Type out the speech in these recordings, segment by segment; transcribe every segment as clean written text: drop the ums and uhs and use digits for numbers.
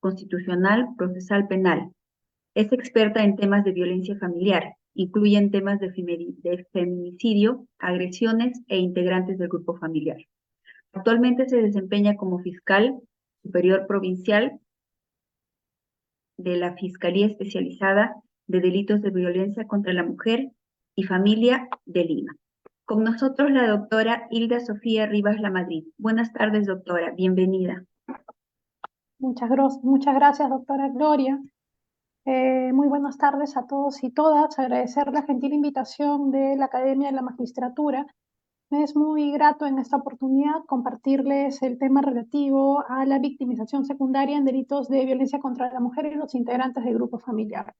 constitucional, procesal, penal. Es experta en temas de violencia familiar. Incluyen temas de feminicidio, agresiones e integrantes del grupo familiar. Actualmente se desempeña como fiscal superior provincial de la Fiscalía Especializada de Delitos de Violencia contra la Mujer y Familia de Lima. Con nosotros la doctora Hilda Sofía Rivas Lamadrid. Buenas tardes, doctora. Bienvenida. Muchas gracias, doctora Gloria. Muy buenas tardes a todos y todas. Agradecer la gentil invitación de la Academia de la Magistratura. Me es muy grato en esta oportunidad compartirles el tema relativo a la victimización secundaria en delitos de violencia contra la mujer y los integrantes del grupo familiar.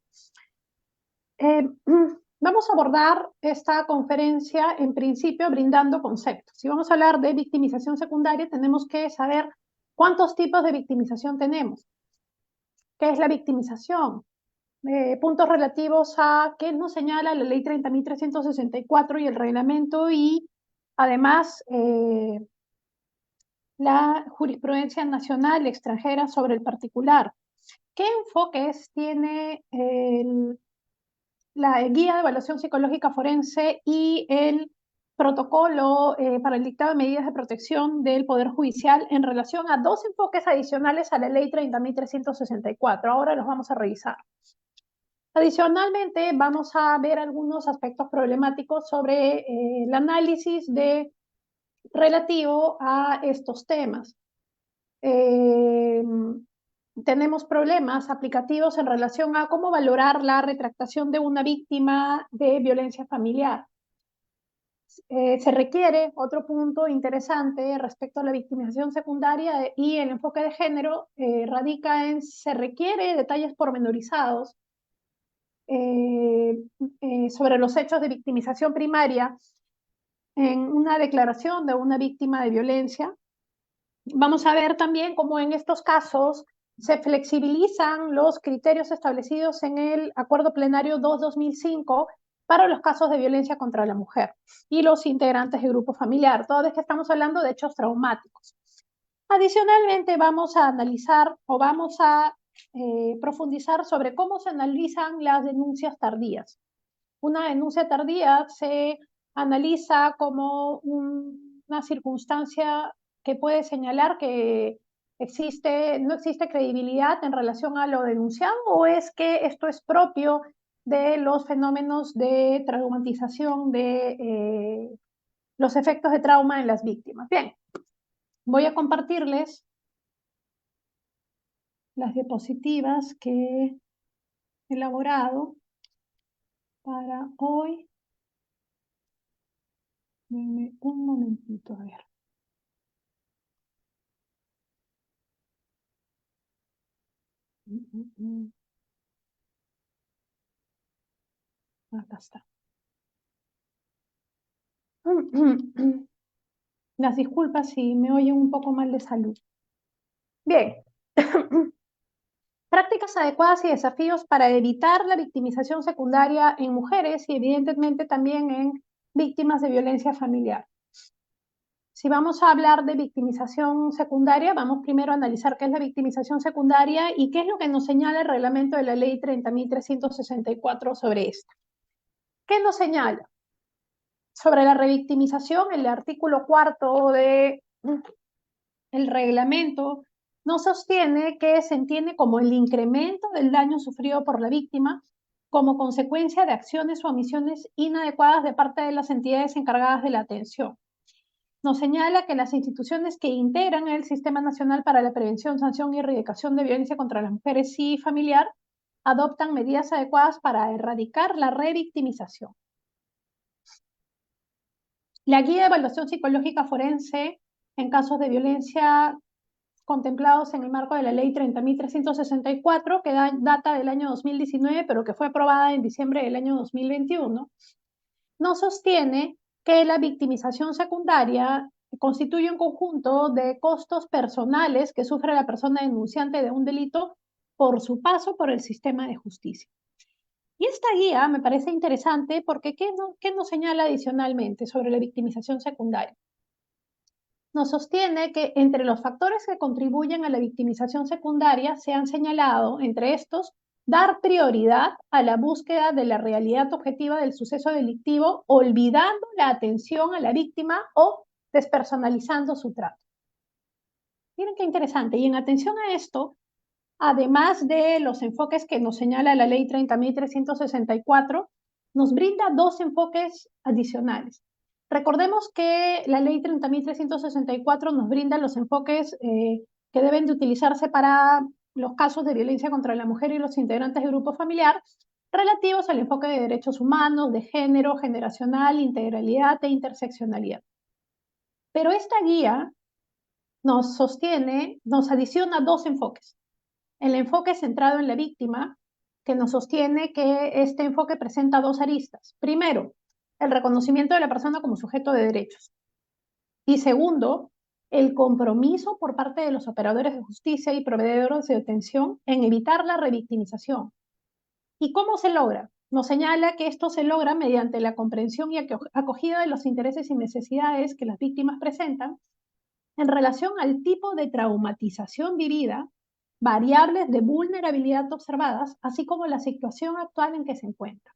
Vamos a abordar esta conferencia en principio brindando conceptos. Si vamos a hablar de victimización secundaria, tenemos que saber cuántos tipos de victimización tenemos. ¿Qué es la victimización? Puntos relativos a qué nos señala la ley 30.364 y el reglamento y además la jurisprudencia nacional y extranjera sobre el particular. ¿Qué enfoques tiene la guía de evaluación psicológica forense y el protocolo para el dictado de medidas de protección del Poder Judicial en relación a dos enfoques adicionales a la ley 30.364? Ahora los vamos a revisar. Adicionalmente, vamos a ver algunos aspectos problemáticos sobre el análisis relativo a estos temas. Tenemos problemas aplicativos en relación a cómo valorar la retractación de una víctima de violencia familiar. Se requiere, otro punto interesante respecto a la victimización secundaria y el enfoque de género, radica en se requiere detalles pormenorizados sobre los hechos de victimización primaria en una declaración de una víctima de violencia. Vamos a ver también cómo en estos casos se flexibilizan los criterios establecidos en el Acuerdo Plenario 2/2005 para los casos de violencia contra la mujer y los integrantes del grupo familiar, toda vez que estamos hablando de hechos traumáticos. Adicionalmente, vamos a analizar o vamos a profundizar sobre cómo se analizan las denuncias tardías. Una denuncia tardía se analiza como una circunstancia que puede señalar que no existe credibilidad en relación a lo denunciado, o es que esto es propio de los fenómenos de traumatización de los efectos de trauma en las víctimas. Bien, voy a compartirles las diapositivas que he elaborado para hoy. Denme un momentito, a ver. Acá está. Las disculpas si me oyen un poco mal de salud. Bien. Prácticas adecuadas y desafíos para evitar la victimización secundaria en mujeres y evidentemente también en víctimas de violencia familiar. Si vamos a hablar de victimización secundaria, vamos primero a analizar qué es la victimización secundaria y qué es lo que nos señala el reglamento de la ley 30.364 sobre esta. ¿Qué nos señala? Sobre la revictimización, el artículo 4 del reglamento nos sostiene que se entiende como el incremento del daño sufrido por la víctima como consecuencia de acciones o omisiones inadecuadas de parte de las entidades encargadas de la atención. Nos señala que las instituciones que integran el Sistema Nacional para la Prevención, Sanción y Erradicación de Violencia contra las Mujeres y Familiar adoptan medidas adecuadas para erradicar la revictimización. La guía de evaluación psicológica forense en casos de violencia contemplados en el marco de la ley 30.364, que data del año 2019, pero que fue aprobada en diciembre del año 2021, nos sostiene que la victimización secundaria constituye un conjunto de costos personales que sufre la persona denunciante de un delito por su paso por el sistema de justicia. Y esta guía me parece interesante porque ¿qué nos señala adicionalmente sobre la victimización secundaria? nos sostiene que entre los factores que contribuyen a la victimización secundaria se han señalado, entre estos, dar prioridad a la búsqueda de la realidad objetiva del suceso delictivo, olvidando la atención a la víctima o despersonalizando su trato. Miren qué interesante. Y en atención a esto, además de los enfoques que nos señala la Ley 30.364, nos brinda dos enfoques adicionales. Recordemos que la Ley 30.364 nos brinda los enfoques que deben de utilizarse para los casos de violencia contra la mujer y los integrantes del grupo familiar, relativos al enfoque de derechos humanos, de género, generacional, integralidad e interseccionalidad. Pero esta guía nos sostiene, nos adiciona dos enfoques. El enfoque centrado en la víctima, que nos sostiene que este enfoque presenta dos aristas. Primero, el reconocimiento de la persona como sujeto de derechos. Y segundo, el compromiso por parte de los operadores de justicia y proveedores de atención en evitar la revictimización. ¿Y cómo se logra? Nos señala que esto se logra mediante la comprensión y acogida de los intereses y necesidades que las víctimas presentan en relación al tipo de traumatización vivida, variables de vulnerabilidad observadas, así como la situación actual en que se encuentra.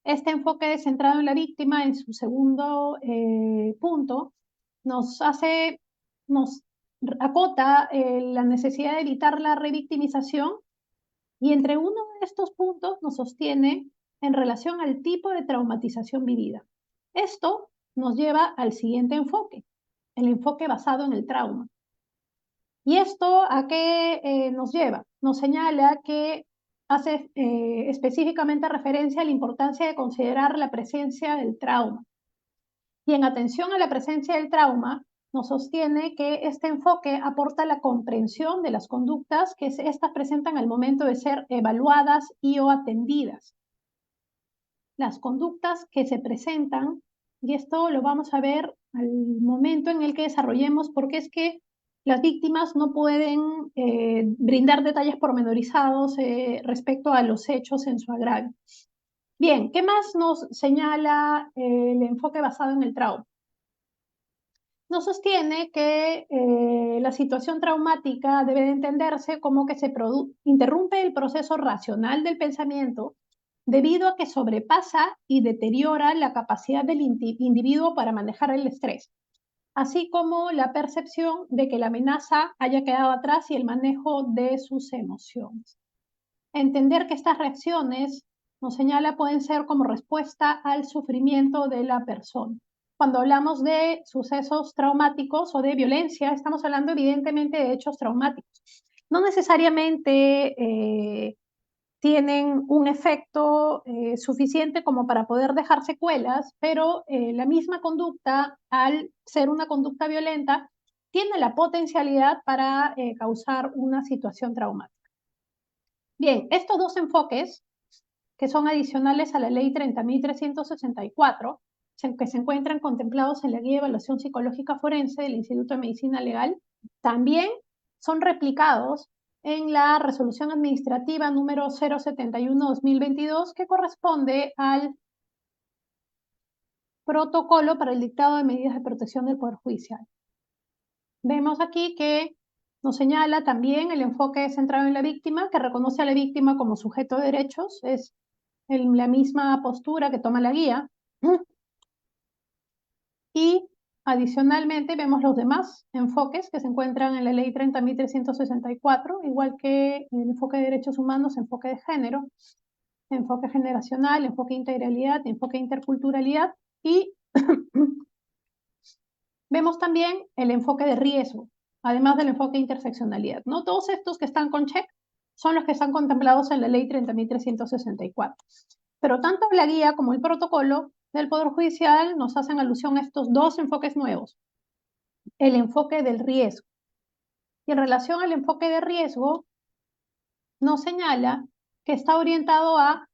Este enfoque centrado en la víctima, en su segundo punto, nos acota la necesidad de evitar la revictimización, y entre uno de estos puntos nos sostiene en relación al tipo de traumatización vivida. Esto nos lleva al siguiente enfoque, el enfoque basado en el trauma. ¿Y esto a qué nos lleva? Nos señala que hace específicamente referencia a la importancia de considerar la presencia del trauma. Y en atención a la presencia del trauma, nos sostiene que este enfoque aporta la comprensión de las conductas que estas presentan al momento de ser evaluadas y o atendidas. Las conductas que se presentan, y esto lo vamos a ver al momento en el que desarrollemos, porque es que las víctimas no pueden brindar detalles pormenorizados respecto a los hechos en su agravio. Bien, ¿qué más nos señala el enfoque basado en el trauma? Nos sostiene que la situación traumática debe de entenderse como que se interrumpe el proceso racional del pensamiento debido a que sobrepasa y deteriora la capacidad del individuo para manejar el estrés, así como la percepción de que la amenaza haya quedado atrás y el manejo de sus emociones. Entender que estas reacciones, nos señala, pueden ser como respuesta al sufrimiento de la persona. Cuando hablamos de sucesos traumáticos o de violencia, estamos hablando evidentemente de hechos traumáticos. No necesariamente tienen un efecto suficiente como para poder dejar secuelas, pero la misma conducta, al ser una conducta violenta, tiene la potencialidad para causar una situación traumática. Bien, estos dos enfoques, que son adicionales a la Ley 30.364, que se encuentran contemplados en la Guía de Evaluación Psicológica Forense del Instituto de Medicina Legal, también son replicados en la resolución administrativa número 071/2022, que corresponde al protocolo para el dictado de medidas de protección del Poder Judicial. Vemos aquí que nos señala también el enfoque centrado en la víctima, que reconoce a la víctima como sujeto de derechos, es la misma postura que toma la guía. Y adicionalmente vemos los demás enfoques que se encuentran en la Ley 30.364, igual que el enfoque de derechos humanos, enfoque de género, enfoque generacional, enfoque de integralidad, enfoque de interculturalidad, y vemos también el enfoque de riesgo, además del enfoque de interseccionalidad, ¿no? Todos estos que están con check son los que están contemplados en la Ley 30.364. Pero tanto la guía como el protocolo del Poder Judicial nos hacen alusión a estos dos enfoques nuevos. El enfoque del riesgo. Y en relación al enfoque de riesgo, nos señala que está orientado a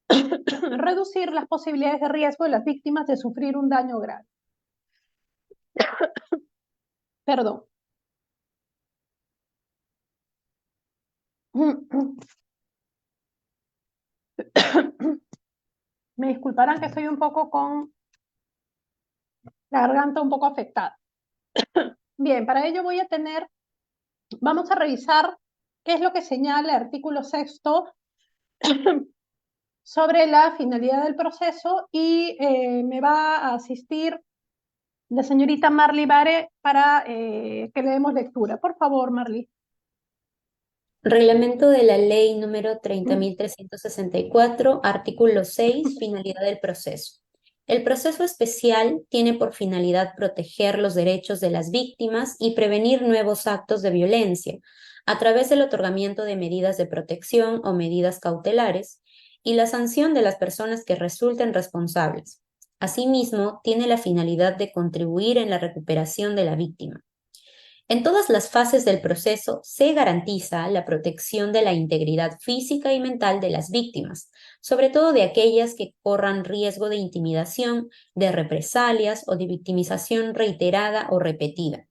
reducir las posibilidades de riesgo de las víctimas de sufrir un daño grave. Perdón. Me disculparán que estoy un poco con la garganta un poco afectada. Bien, para ello vamos a revisar qué es lo que señala el artículo 6º sobre la finalidad del proceso y me va a asistir la señorita Marley Bare para que le demos lectura. Por favor, Marley. Reglamento de la Ley número 30.364, artículo 6, finalidad del proceso. El proceso especial tiene por finalidad proteger los derechos de las víctimas y prevenir nuevos actos de violencia a través del otorgamiento de medidas de protección o medidas cautelares y la sanción de las personas que resulten responsables. Asimismo, tiene la finalidad de contribuir en la recuperación de la víctima. En todas las fases del proceso se garantiza la protección de la integridad física y mental de las víctimas, sobre todo de aquellas que corran riesgo de intimidación, de represalias o de victimización reiterada o repetida.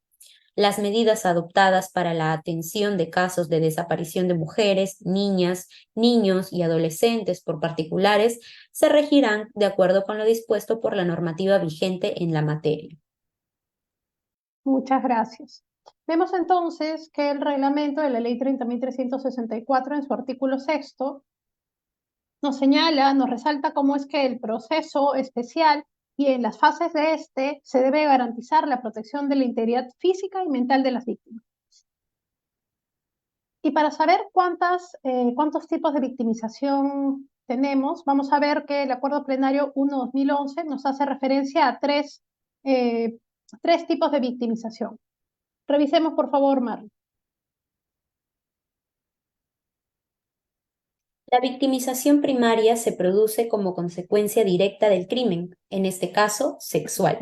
Las medidas adoptadas para la atención de casos de desaparición de mujeres, niñas, niños y adolescentes por particulares se regirán de acuerdo con lo dispuesto por la normativa vigente en la materia. Muchas gracias. Vemos entonces que el reglamento de la Ley 30.364 en su artículo 6º nos señala, nos resalta cómo es que el proceso especial y en las fases de este se debe garantizar la protección de la integridad física y mental de las víctimas. Y para saber cuántos tipos de victimización tenemos, vamos a ver que el Acuerdo Plenario 1/2011 nos hace referencia a tres tipos de victimización. Revisemos, por favor, Marley. La victimización primaria se produce como consecuencia directa del crimen, en este caso, sexual.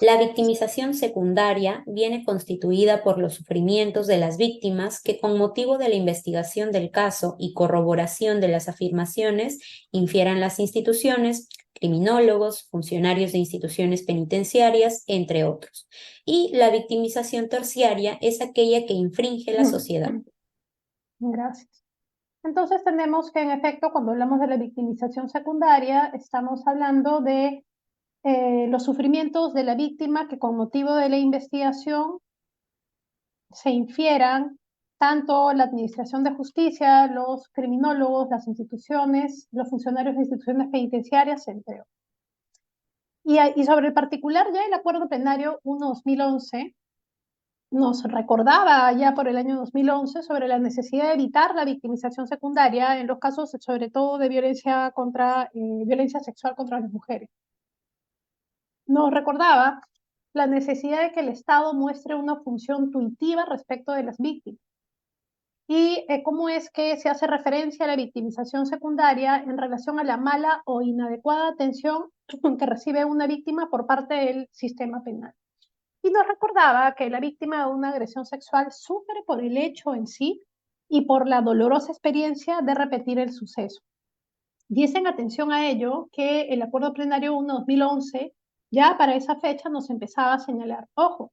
La victimización secundaria viene constituida por los sufrimientos de las víctimas que, con motivo de la investigación del caso y corroboración de las afirmaciones, infieran las instituciones, criminólogos, funcionarios de instituciones penitenciarias, entre otros. Y la victimización terciaria es aquella que infringe la sociedad. Gracias. Entonces tenemos que, en efecto, cuando hablamos de la victimización secundaria, estamos hablando de los sufrimientos de la víctima que, con motivo de la investigación, se infieran tanto la administración de justicia, los criminólogos, las instituciones, los funcionarios de instituciones penitenciarias, entre otros. Y sobre el particular, ya el Acuerdo Plenario 1/2011 nos recordaba ya por el año 2011 sobre la necesidad de evitar la victimización secundaria en los casos, sobre todo de violencia sexual contra las mujeres. Nos recordaba la necesidad de que el Estado muestre una función tuitiva respecto de las víctimas. Y cómo es que se hace referencia a la victimización secundaria en relación a la mala o inadecuada atención que recibe una víctima por parte del sistema penal. Y nos recordaba que la víctima de una agresión sexual sufre por el hecho en sí y por la dolorosa experiencia de repetir el suceso. Diesen atención a ello que el Acuerdo Plenario 1/2011 ya para esa fecha nos empezaba a señalar, ojo,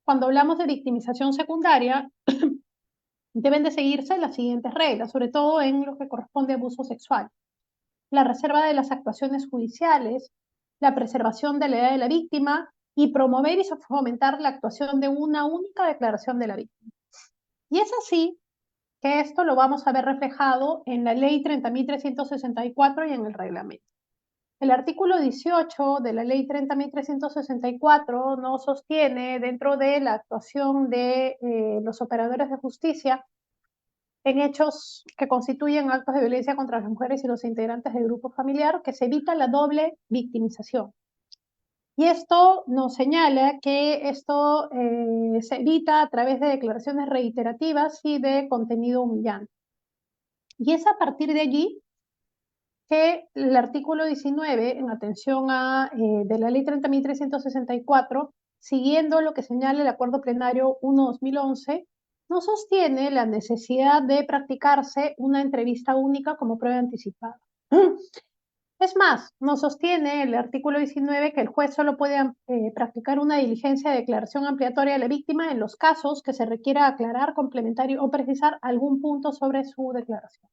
cuando hablamos de victimización secundaria, deben de seguirse las siguientes reglas, sobre todo en lo que corresponde a abuso sexual. La reserva de las actuaciones judiciales, la preservación de la edad de la víctima y promover y fomentar la actuación de una única declaración de la víctima. Y es así que esto lo vamos a ver reflejado en la Ley 30.364 y en el reglamento. El artículo 18 de la Ley 30.364 nos sostiene dentro de la actuación de los operadores de justicia en hechos que constituyen actos de violencia contra las mujeres y los integrantes del grupo familiar, que se evita la doble victimización. Y esto nos señala que esto se evita a través de declaraciones reiterativas y de contenido humillante. Y es a partir de allí que el artículo 19, en atención de la Ley 30.364, siguiendo lo que señala el Acuerdo Plenario 1/2011, nos sostiene la necesidad de practicarse una entrevista única como prueba anticipada. Es más, nos sostiene el artículo 19 que el juez solo puede practicar una diligencia de declaración ampliatoria de la víctima en los casos que se requiera aclarar, complementar o precisar algún punto sobre su declaración.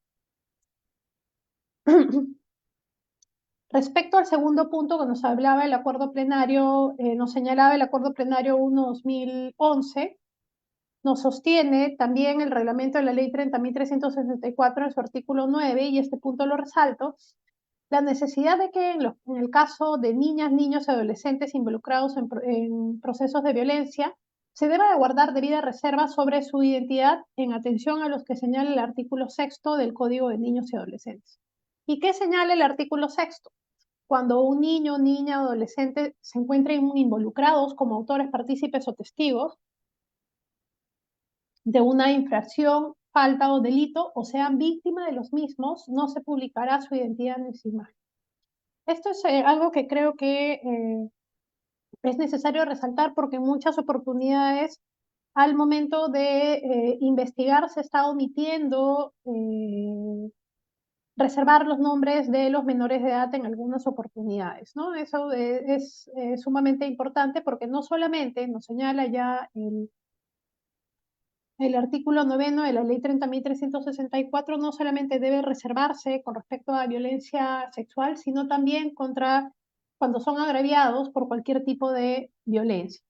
Respecto al segundo punto que nos hablaba el acuerdo plenario, nos señalaba el acuerdo plenario 1/2011, nos sostiene también el reglamento de la ley 30.364 en su artículo 9, y este punto lo resalto, la necesidad de que en el caso de niñas, niños y adolescentes involucrados en procesos de violencia, se deba de guardar debida reserva sobre su identidad en atención a los que señala el artículo 6 del Código de Niños y Adolescentes. ¿Y qué señala el artículo 6? Cuando un niño, niña, adolescente se encuentren involucrados como autores, partícipes o testigos de una infracción, falta o delito, o sean víctimas de los mismos, no se publicará su identidad ni su imagen. Esto es algo que creo que es necesario resaltar, porque en muchas oportunidades al momento de investigar se está omitiendo reservar los nombres de los menores de edad en algunas oportunidades, ¿no? Eso es sumamente importante, porque no solamente nos señala ya el artículo 9 de la ley 30.364, no solamente debe reservarse con respecto a violencia sexual, sino también contra cuando son agraviados por cualquier tipo de violencia.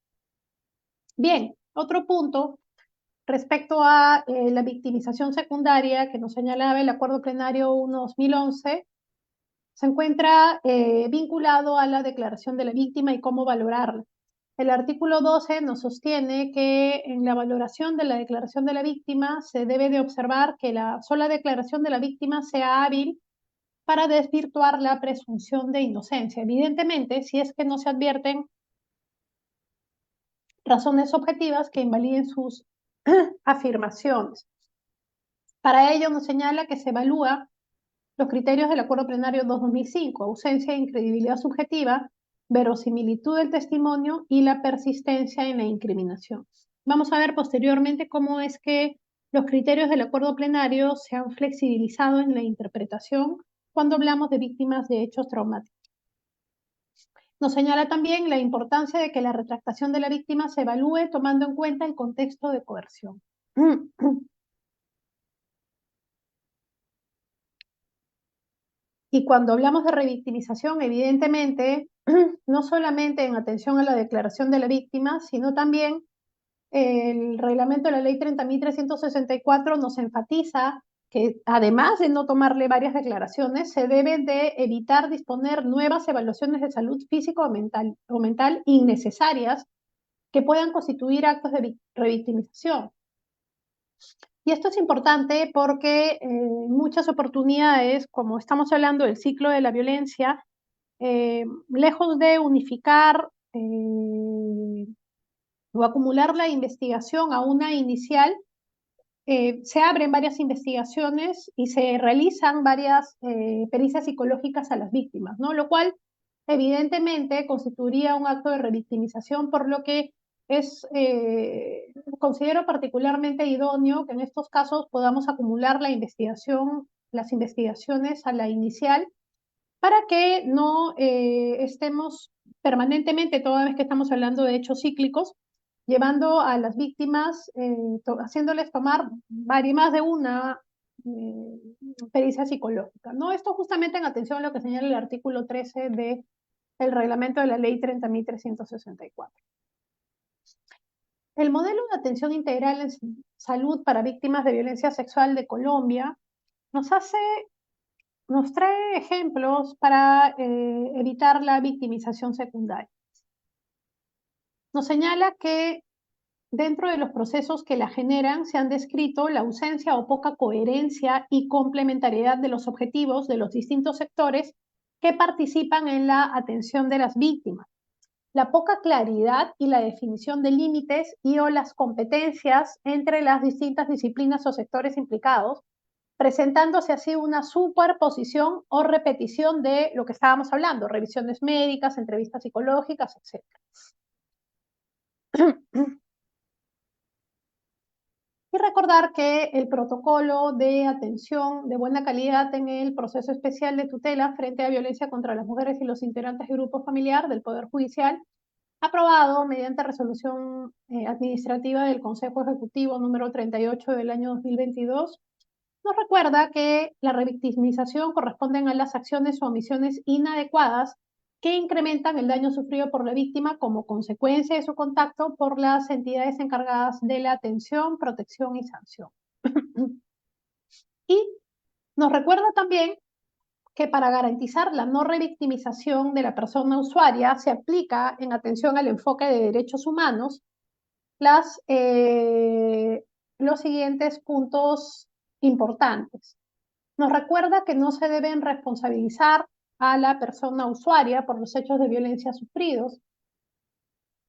Bien, otro punto respecto a la victimización secundaria que nos señalaba el acuerdo plenario 1/2011, se encuentra vinculado a la declaración de la víctima y cómo valorarla. El artículo 12 nos sostiene que en la valoración de la declaración de la víctima se debe de observar que la sola declaración de la víctima sea hábil para desvirtuar la presunción de inocencia. Evidentemente, si es que no se advierten razones objetivas que invaliden sus afirmaciones. Para ello nos señala que se evalúa los criterios del acuerdo plenario 2/2005, ausencia de incredibilidad subjetiva, verosimilitud del testimonio y la persistencia en la incriminación. Vamos a ver posteriormente cómo es que los criterios del acuerdo plenario se han flexibilizado en la interpretación cuando hablamos de víctimas de hechos traumáticos. Nos señala también la importancia de que la retractación de la víctima se evalúe tomando en cuenta el contexto de coerción. Y cuando hablamos de revictimización, evidentemente, no solamente en atención a la declaración de la víctima, sino también el reglamento de la ley 30.364 nos enfatiza que, además de no tomarle varias declaraciones, se debe de evitar disponer nuevas evaluaciones de salud física o mental innecesarias que puedan constituir actos de revictimización. Y esto es importante porque en muchas oportunidades, como estamos hablando del ciclo de la violencia, lejos de unificar o acumular la investigación a una inicial, se abren varias investigaciones y se realizan varias pericias psicológicas a las víctimas, ¿no? Lo cual evidentemente constituiría un acto de revictimización, por lo que considero particularmente idóneo que en estos casos podamos acumular las investigaciones a la inicial, para que no estemos permanentemente, toda vez que estamos hablando de hechos cíclicos, llevando a las víctimas, haciéndoles tomar más de una pericia psicológica, ¿no? Esto justamente en atención a lo que señala el artículo 13 del reglamento de la ley 30.364. El modelo de atención integral en salud para víctimas de violencia sexual de Colombia nos trae ejemplos para evitar la victimización secundaria. Nos señala que dentro de los procesos que la generan se han descrito la ausencia o poca coherencia y complementariedad de los objetivos de los distintos sectores que participan en la atención de las víctimas, la poca claridad y la definición de límites y o las competencias entre las distintas disciplinas o sectores implicados, presentándose así una superposición o repetición de lo que estábamos hablando, revisiones médicas, entrevistas psicológicas, etc. Y recordar que el protocolo de atención de buena calidad en el proceso especial de tutela frente a violencia contra las mujeres y los integrantes del grupo familiar del Poder Judicial, aprobado mediante resolución administrativa del Consejo Ejecutivo número 38 del año 2022, Nos recuerda que la revictimización corresponden a las acciones o omisiones inadecuadas que incrementan el daño sufrido por la víctima como consecuencia de su contacto por las entidades encargadas de la atención, protección y sanción. Y nos recuerda también que para garantizar la no revictimización de la persona usuaria se aplica en atención al enfoque de derechos humanos los siguientes puntos importantes. Nos recuerda que no se deben responsabilizar a la persona usuaria por los hechos de violencia sufridos.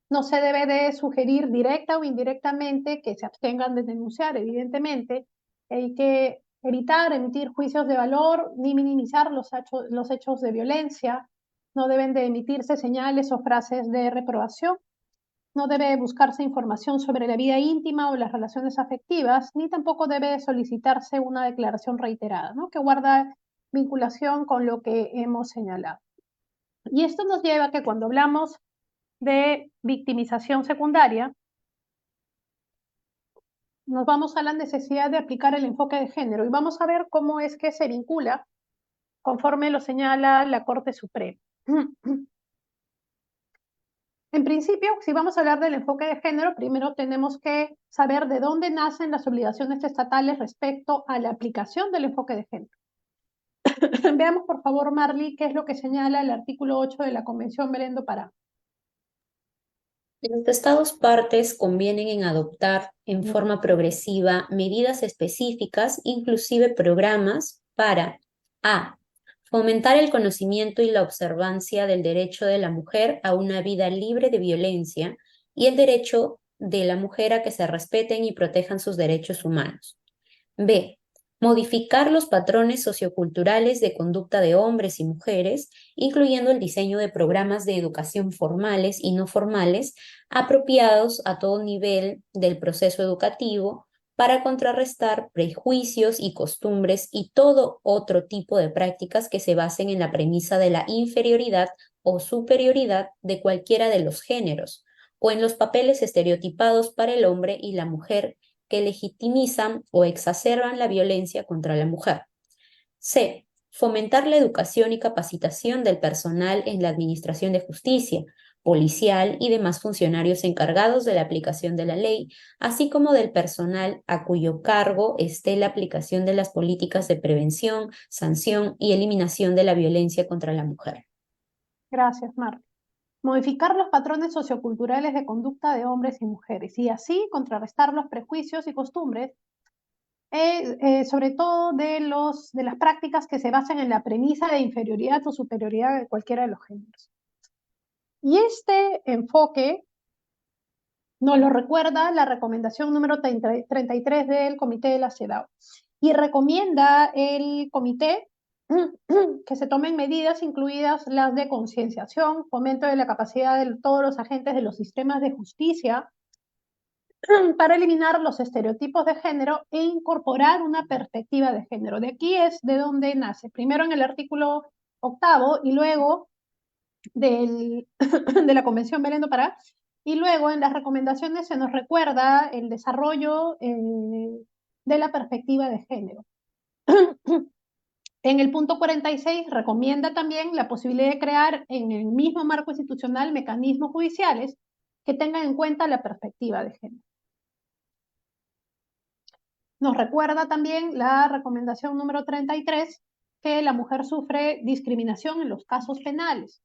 No se debe de sugerir directa o indirectamente que se abstengan de denunciar, evidentemente. Hay que evitar emitir juicios de valor ni minimizar los hechos de violencia. No deben de emitirse señales o frases de reprobación. No debe buscarse información sobre la vida íntima o las relaciones afectivas, ni tampoco debe solicitarse una declaración reiterada, ¿no? Que guarda vinculación con lo que hemos señalado. Y esto nos lleva a que cuando hablamos de victimización secundaria, nos vamos a la necesidad de aplicar el enfoque de género y vamos a ver cómo es que se vincula conforme lo señala la Corte Suprema. En principio, si vamos a hablar del enfoque de género, primero tenemos que saber de dónde nacen las obligaciones estatales respecto a la aplicación del enfoque de género. Veamos, por favor, Marley, qué es lo que señala el artículo 8 de la Convención Belén do Pará. Los Estados partes convienen en adoptar en forma progresiva medidas específicas, inclusive programas para a. Fomentar el conocimiento y la observancia del derecho de la mujer a una vida libre de violencia y el derecho de la mujer a que se respeten y protejan sus derechos humanos. B. Modificar los patrones socioculturales de conducta de hombres y mujeres, incluyendo el diseño de programas de educación formales y no formales apropiados a todo nivel del proceso educativo para contrarrestar prejuicios y costumbres y todo otro tipo de prácticas que se basen en la premisa de la inferioridad o superioridad de cualquiera de los géneros o en los papeles estereotipados para el hombre y la mujer que legitimizan o exacerban la violencia contra la mujer. C. Fomentar la educación y capacitación del personal en la administración de justicia, policial y demás funcionarios encargados de la aplicación de la ley, así como del personal a cuyo cargo esté la aplicación de las políticas de prevención, sanción y eliminación de la violencia contra la mujer. Gracias, Marta. Modificar los patrones socioculturales de conducta de hombres y mujeres y así contrarrestar los prejuicios y costumbres, sobre todo de las prácticas que se basan en la premisa de inferioridad o superioridad de cualquiera de los géneros. Y este enfoque nos lo recuerda la recomendación número 33 del Comité de la CEDAW. Y recomienda el comité que se tomen medidas, incluidas las de concienciación, fomento de la capacidad de todos los agentes de los sistemas de justicia para eliminar los estereotipos de género e incorporar una perspectiva de género. De aquí es de donde nace. Primero en el artículo 8 y luego de la Convención Belén do Pará, y luego en las recomendaciones se nos recuerda el desarrollo de la perspectiva de género. En el punto 46 recomienda también la posibilidad de crear en el mismo marco institucional mecanismos judiciales que tengan en cuenta la perspectiva de género. Nos recuerda también la recomendación número 33 que la mujer sufre discriminación en los casos penales.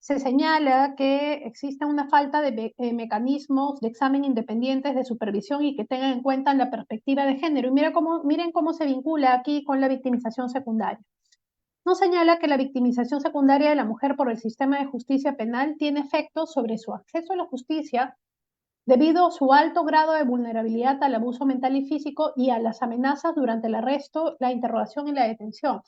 Se señala que existe una falta de mecanismos de examen independientes de supervisión y que tengan en cuenta la perspectiva de género. Y miren cómo se vincula aquí con la victimización secundaria. Nos señala que la victimización secundaria de la mujer por el sistema de justicia penal tiene efectos sobre su acceso a la justicia debido a su alto grado de vulnerabilidad al abuso mental y físico y a las amenazas durante el arresto, la interrogación y la detención.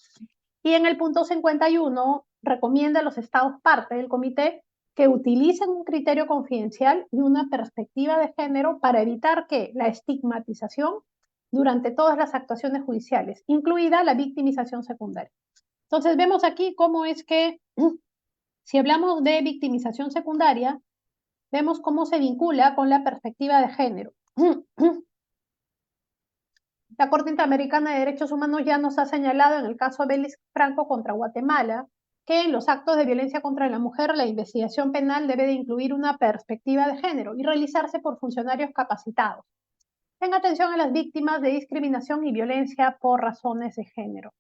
Y en el punto 51 recomienda a los estados parte del comité que utilicen un criterio confidencial y una perspectiva de género para evitar que la estigmatización durante todas las actuaciones judiciales, incluida la victimización secundaria. Entonces vemos aquí cómo es que si hablamos de victimización secundaria, vemos cómo se vincula con la perspectiva de género. La Corte Interamericana de Derechos Humanos ya nos ha señalado en el caso Belis Franco contra Guatemala que en los actos de violencia contra la mujer la investigación penal debe de incluir una perspectiva de género y realizarse por funcionarios capacitados en atención a las víctimas de discriminación y violencia por razones de género.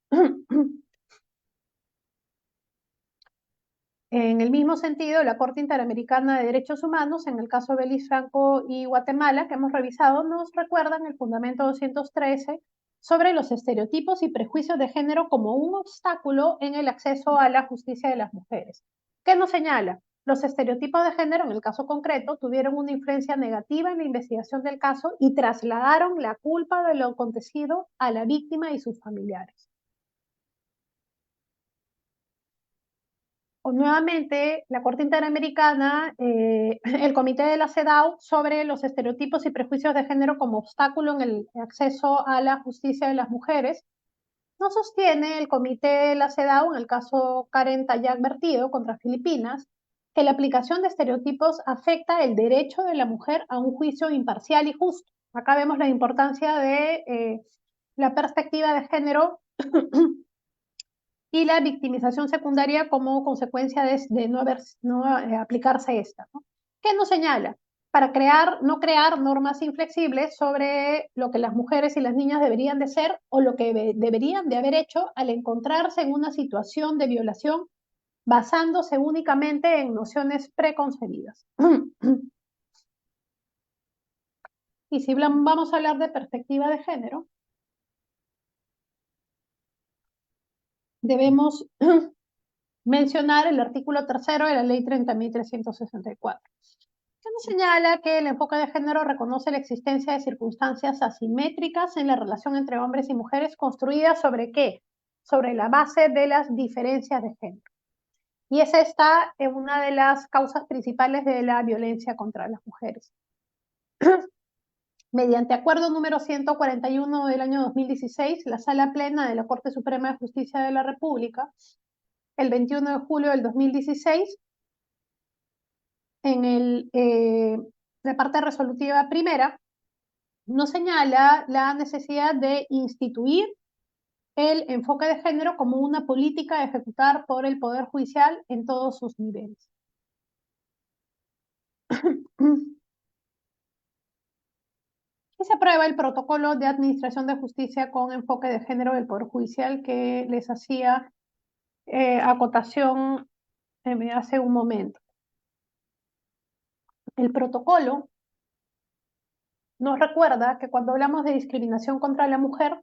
En el mismo sentido, la Corte Interamericana de Derechos Humanos, en el caso Belis Franco y Guatemala, que hemos revisado, nos recuerdan el fundamento 213 sobre los estereotipos y prejuicios de género como un obstáculo en el acceso a la justicia de las mujeres. ¿Qué nos señala? Los estereotipos de género, en el caso concreto, tuvieron una influencia negativa en la investigación del caso y trasladaron la culpa de lo acontecido a la víctima y sus familiares. Nuevamente, la Corte Interamericana, el Comité de la CEDAW sobre los estereotipos y prejuicios de género como obstáculo en el acceso a la justicia de las mujeres, no sostiene el Comité de la CEDAW, en el caso Karen Tayac vertido contra Filipinas, que la aplicación de estereotipos afecta el derecho de la mujer a un juicio imparcial y justo. Acá vemos la importancia de la perspectiva de género y la victimización secundaria como consecuencia de no aplicarse esta, ¿no? ¿Qué nos señala? Para no crear normas inflexibles sobre lo que las mujeres y las niñas deberían de ser o lo que deberían de haber hecho al encontrarse en una situación de violación basándose únicamente en nociones preconcebidas. Y si vamos a hablar de perspectiva de género, debemos mencionar el artículo 3º de la Ley 30.364, que nos señala que el enfoque de género reconoce la existencia de circunstancias asimétricas en la relación entre hombres y mujeres construidas ¿sobre qué? Sobre la base de las diferencias de género. Y es esta una de las causas principales de la violencia contra las mujeres. Mediante acuerdo número 141 del año 2016, la Sala Plena de la Corte Suprema de Justicia de la República, el 21 de julio del 2016, en la parte resolutiva primera, nos señala la necesidad de instituir el enfoque de género como una política a ejecutar por el Poder Judicial en todos sus niveles. Y se aprueba el protocolo de administración de justicia con enfoque de género del Poder Judicial que les hacía acotación hace un momento. El protocolo nos recuerda que cuando hablamos de discriminación contra la mujer,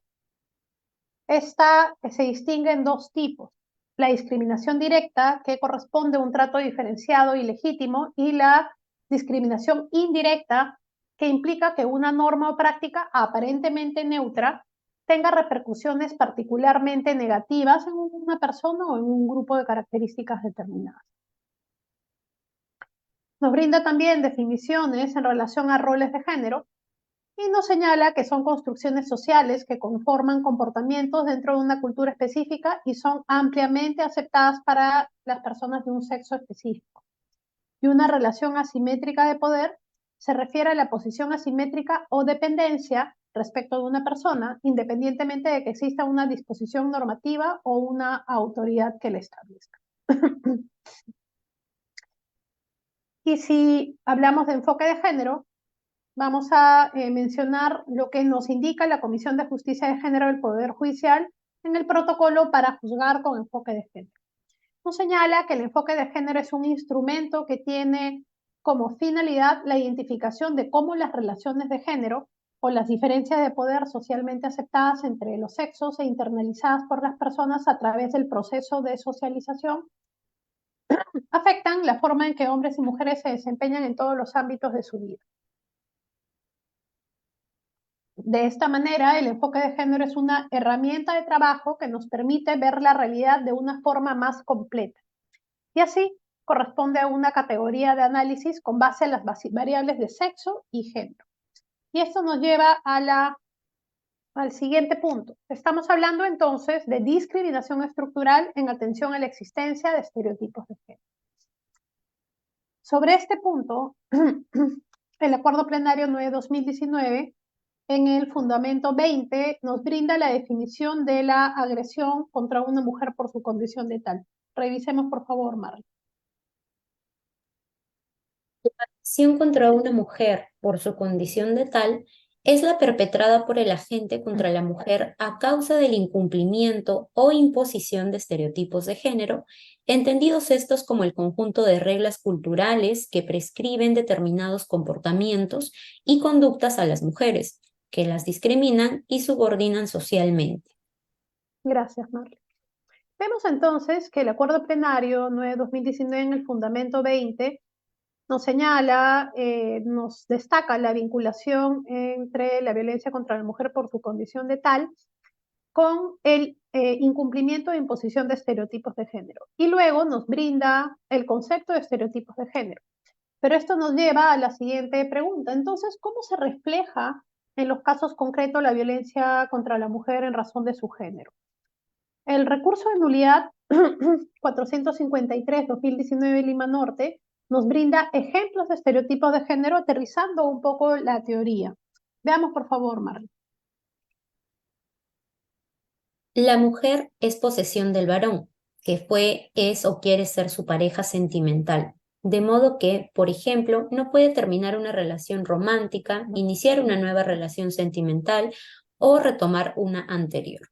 esta se distingue en dos tipos. La discriminación directa, que corresponde a un trato diferenciado y legítimo, y la discriminación indirecta, que implica que una norma o práctica aparentemente neutra tenga repercusiones particularmente negativas en una persona o en un grupo de características determinadas. Nos brinda también definiciones en relación a roles de género y nos señala que son construcciones sociales que conforman comportamientos dentro de una cultura específica y son ampliamente aceptadas para las personas de un sexo específico. Y una relación asimétrica de poder se refiere a la posición asimétrica o dependencia respecto de una persona, independientemente de que exista una disposición normativa o una autoridad que la establezca. Y si hablamos de enfoque de género, vamos a mencionar lo que nos indica la Comisión de Justicia de Género del Poder Judicial en el protocolo para juzgar con enfoque de género. Nos señala que el enfoque de género es un instrumento que tiene como finalidad la identificación de cómo las relaciones de género o las diferencias de poder socialmente aceptadas entre los sexos e internalizadas por las personas a través del proceso de socialización afectan la forma en que hombres y mujeres se desempeñan en todos los ámbitos de su vida. De esta manera, el enfoque de género es una herramienta de trabajo que nos permite ver la realidad de una forma más completa. Y así corresponde a una categoría de análisis con base a las variables de sexo y género. Y esto nos lleva al siguiente punto. Estamos hablando entonces de discriminación estructural en atención a la existencia de estereotipos de género. Sobre este punto, el Acuerdo Plenario 9/2019 en el fundamento 20 nos brinda la definición de la agresión contra una mujer por su condición de tal. Revisemos, por favor, Marley. Agresión contra una mujer por su condición de tal es la perpetrada por el agente contra la mujer a causa del incumplimiento o imposición de estereotipos de género, entendidos estos como el conjunto de reglas culturales que prescriben determinados comportamientos y conductas a las mujeres, que las discriminan y subordinan socialmente. Gracias, Marley. Vemos entonces que el Acuerdo Plenario 9/2019 en el fundamento 20 nos señala, nos destaca la vinculación entre la violencia contra la mujer por su condición de tal con el incumplimiento e imposición de estereotipos de género. Y luego nos brinda el concepto de estereotipos de género. Pero esto nos lleva a la siguiente pregunta. Entonces, ¿cómo se refleja en los casos concretos la violencia contra la mujer en razón de su género? El recurso de nulidad 453/2019 Lima Norte nos brinda ejemplos de estereotipos de género aterrizando un poco la teoría. Veamos, por favor, Marley. La mujer es posesión del varón, que fue, es o quiere ser su pareja sentimental, de modo que, por ejemplo, no puede terminar una relación romántica, iniciar una nueva relación sentimental o retomar una anterior.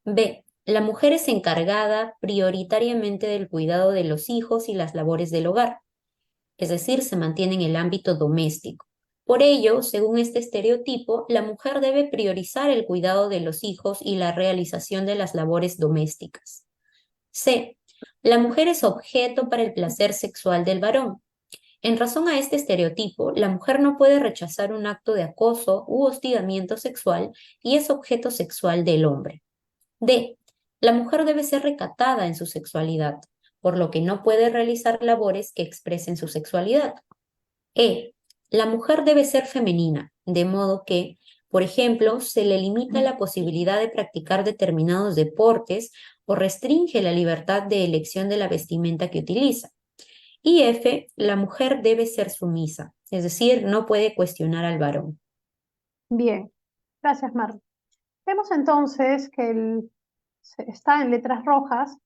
B. La mujer es encargada prioritariamente del cuidado de los hijos y las labores del hogar, es decir, se mantiene en el ámbito doméstico. Por ello, según este estereotipo, la mujer debe priorizar el cuidado de los hijos y la realización de las labores domésticas. C. La mujer es objeto para el placer sexual del varón. En razón a este estereotipo, la mujer no puede rechazar un acto de acoso u hostigamiento sexual y es objeto sexual del hombre. D. La mujer debe ser recatada en su sexualidad, por lo que no puede realizar labores que expresen su sexualidad. E. La mujer debe ser femenina, de modo que, por ejemplo, se le limita la posibilidad de practicar determinados deportes o restringe la libertad de elección de la vestimenta que utiliza. Y F. La mujer debe ser sumisa, es decir, no puede cuestionar al varón. Bien, gracias, Marley. Vemos entonces que está en letras rojas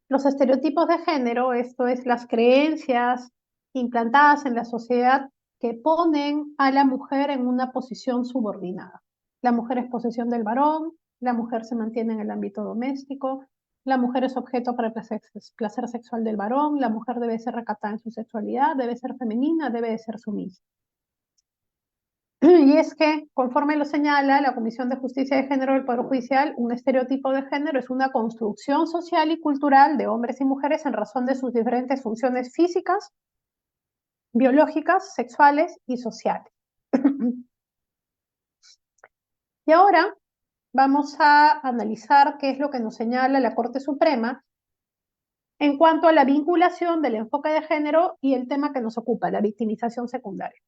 los estereotipos de género, esto es las creencias implantadas en la sociedad que ponen a la mujer en una posición subordinada. La mujer es posesión del varón, la mujer se mantiene en el ámbito doméstico, la mujer es objeto para el placer sexual del varón, la mujer debe ser recatada en su sexualidad, debe ser femenina, debe de ser sumisa. Y es que, conforme lo señala la Comisión de Justicia de Género del Poder Judicial, un estereotipo de género es una construcción social y cultural de hombres y mujeres en razón de sus diferentes funciones físicas, biológicas, sexuales y sociales. Y ahora vamos a analizar qué es lo que nos señala la Corte Suprema en cuanto a la vinculación del enfoque de género y el tema que nos ocupa, la victimización secundaria.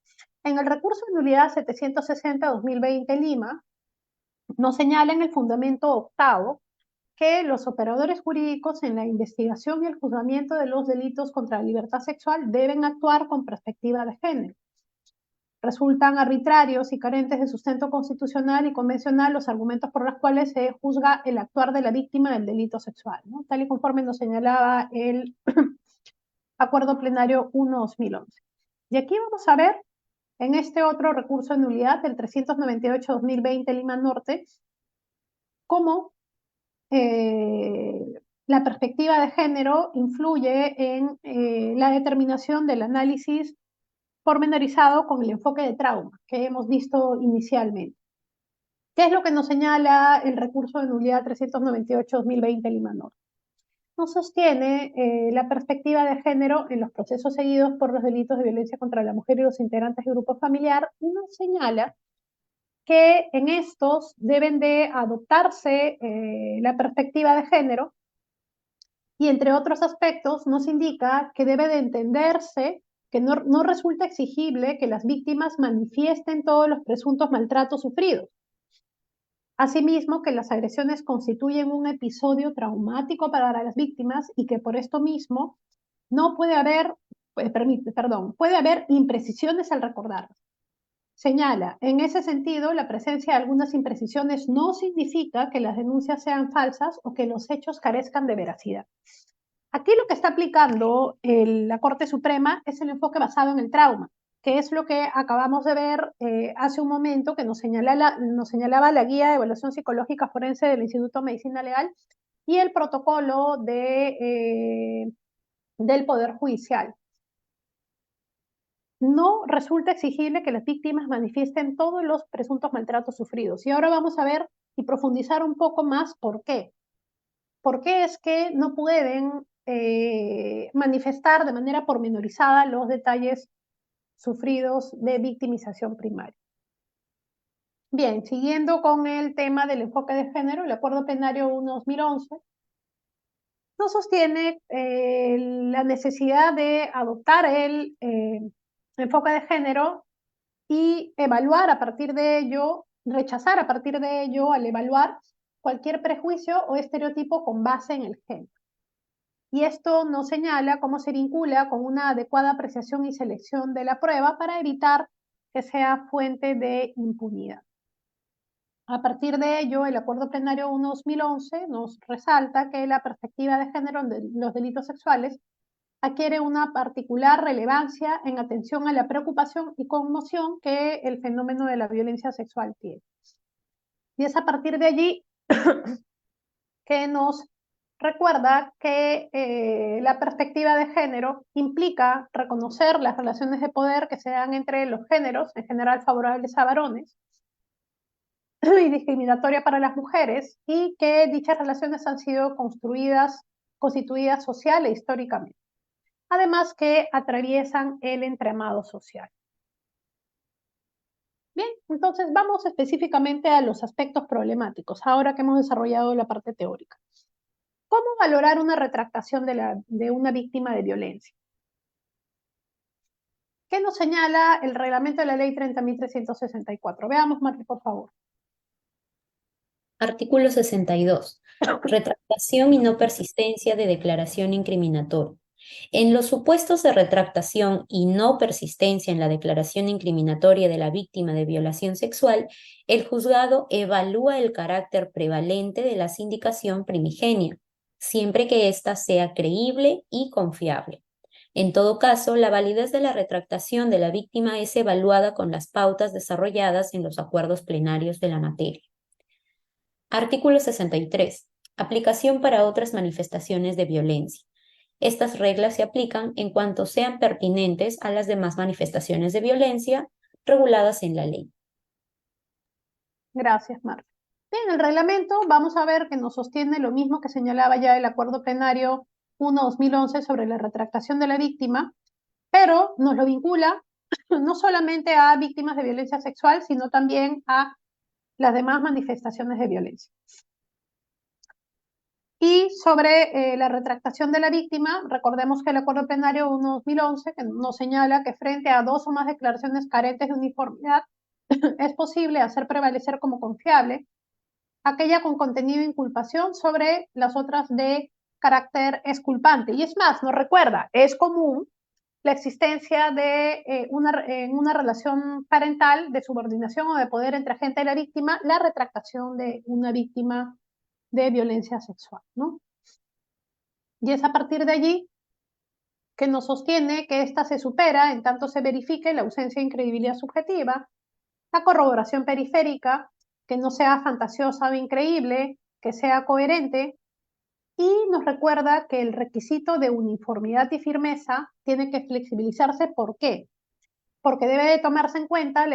En el recurso de nulidad 760/2020 Lima, nos señala en el fundamento octavo que los operadores jurídicos en la investigación y el juzgamiento de los delitos contra la libertad sexual deben actuar con perspectiva de género. Resultan arbitrarios y carentes de sustento constitucional y convencional los argumentos por los cuales se juzga el actuar de la víctima del delito sexual, ¿no? Tal y conforme nos señalaba el Acuerdo Plenario 1/2011. Y aquí vamos a ver, en este otro recurso de nulidad, el 398/2020 Lima Norte, cómo la perspectiva de género influye en la determinación del análisis pormenorizado con el enfoque de trauma que hemos visto inicialmente. ¿Qué es lo que nos señala el recurso de nulidad 398/2020 Lima Norte? Nos sostiene la perspectiva de género en los procesos seguidos por los delitos de violencia contra la mujer y los integrantes del grupo familiar y nos señala que en estos deben de adoptarse la perspectiva de género y entre otros aspectos nos indica que debe de entenderse que no resulta exigible que las víctimas manifiesten todos los presuntos maltratos sufridos. Asimismo, que las agresiones constituyen un episodio traumático para las víctimas y que por esto mismo no puede haber, puede haber imprecisiones al recordarlas. señala, en ese sentido, la presencia de algunas imprecisiones no significa que las denuncias sean falsas o que los hechos carezcan de veracidad. Aquí lo que está aplicando la Corte Suprema es el enfoque basado en el trauma, que es lo que acabamos de ver hace un momento, que nos señalaba la Guía de Evaluación Psicológica Forense del Instituto de Medicina Legal y el protocolo del Poder Judicial. No resulta exigible que las víctimas manifiesten todos los presuntos maltratos sufridos. Y ahora vamos a ver y profundizar un poco más por qué. ¿Por qué es que no pueden manifestar de manera pormenorizada los detalles sufridos de victimización primaria? Bien, siguiendo con el tema del enfoque de género, el Acuerdo Plenario 1/2011 nos sostiene la necesidad de adoptar el enfoque de género y evaluar a partir de ello, rechazar a partir de ello al evaluar cualquier prejuicio o estereotipo con base en el género. Y esto nos señala cómo se vincula con una adecuada apreciación y selección de la prueba para evitar que sea fuente de impunidad. A partir de ello, el Acuerdo Plenario 1/2011 nos resalta que la perspectiva de género en los delitos sexuales adquiere una particular relevancia en atención a la preocupación y conmoción que el fenómeno de la violencia sexual tiene. Y es a partir de allí que nos recuerda que la perspectiva de género implica reconocer las relaciones de poder que se dan entre los géneros, en general favorables a varones, y discriminatoria para las mujeres, y que dichas relaciones han sido constituidas social e históricamente. Además que atraviesan el entramado social. Bien, entonces vamos específicamente a los aspectos problemáticos, ahora que hemos desarrollado la parte teórica. ¿Cómo valorar una retractación de una víctima de violencia? ¿Qué nos señala el reglamento de la ley 30.364? Veamos, Marti, por favor. Artículo 62. Retractación y no persistencia de declaración incriminatoria. En los supuestos de retractación y no persistencia en la declaración incriminatoria de la víctima de violación sexual, el juzgado evalúa el carácter prevalente de la sindicación primigenia, siempre que ésta sea creíble y confiable. En todo caso, la validez de la retractación de la víctima es evaluada con las pautas desarrolladas en los acuerdos plenarios de la materia. Artículo 63. Aplicación para otras manifestaciones de violencia. Estas reglas se aplican en cuanto sean pertinentes a las demás manifestaciones de violencia reguladas en la ley. Gracias, Marta. Bien, el reglamento vamos a ver que nos sostiene lo mismo que señalaba ya el Acuerdo Plenario 1/2011 sobre la retractación de la víctima, pero nos lo vincula no solamente a víctimas de violencia sexual, sino también a las demás manifestaciones de violencia. Y sobre la retractación de la víctima, recordemos que el Acuerdo Plenario 1/2011 que nos señala que frente a dos o más declaraciones carentes de uniformidad, es posible hacer prevalecer como confiable aquella con contenido de inculpación sobre las otras de carácter exculpante. Y es más, nos recuerda, es común la existencia de en una relación parental de subordinación o de poder entre agente y la víctima, la retractación de una víctima de violencia sexual, ¿no? Y es a partir de allí que nos sostiene que ésta se supera en tanto se verifique la ausencia de incredibilidad subjetiva, la corroboración periférica, que no sea fantasiosa o increíble, que sea coherente, y nos recuerda que el requisito de uniformidad y firmeza tiene que flexibilizarse. ¿Por qué? Porque debe de tomarse en cuenta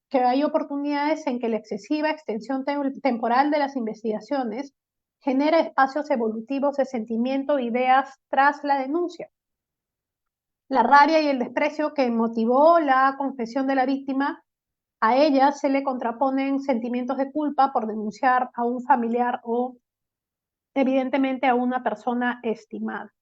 que hay oportunidades en que la excesiva extensión temporal de las investigaciones genera espacios evolutivos de sentimiento e ideas tras la denuncia. La rabia y el desprecio que motivó la confesión de la víctima, a ella se le contraponen sentimientos de culpa por denunciar a un familiar o, evidentemente, a una persona estimada.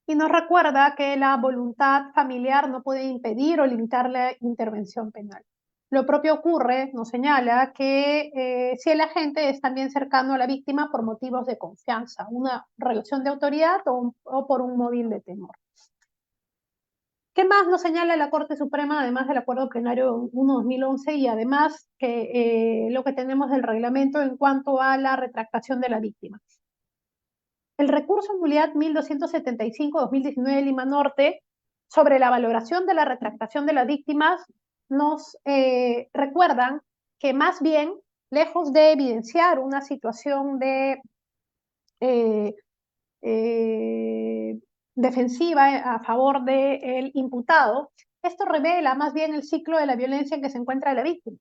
Y nos recuerda que la voluntad familiar no puede impedir o limitar la intervención penal. Lo propio ocurre, nos señala, que si el agente es también cercano a la víctima por motivos de confianza, una relación de autoridad o por un móvil de temor. ¿Qué más nos señala la Corte Suprema, además del Acuerdo Plenario 1/2011 y además que lo que tenemos del reglamento en cuanto a la retractación de la víctima? El recurso en nulidad 1275-2019 de Lima Norte sobre la valoración de la retractación de las víctimas nos recuerdan que más bien, lejos de evidenciar una situación de defensiva a favor del imputado, esto revela más bien el ciclo de la violencia en que se encuentra la víctima,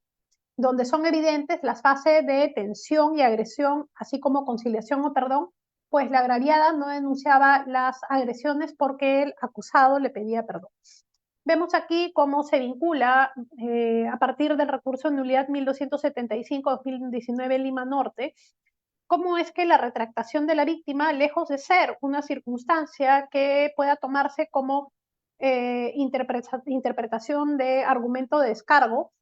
donde son evidentes las fases de tensión y agresión, así como conciliación o perdón, pues la agraviada no denunciaba las agresiones porque el acusado le pedía perdón. Vemos aquí cómo se vincula a partir del recurso de nulidad 1275-2019 Lima Norte, cómo es que la retractación de la víctima, lejos de ser una circunstancia que pueda tomarse como interpretación de argumento de descargo,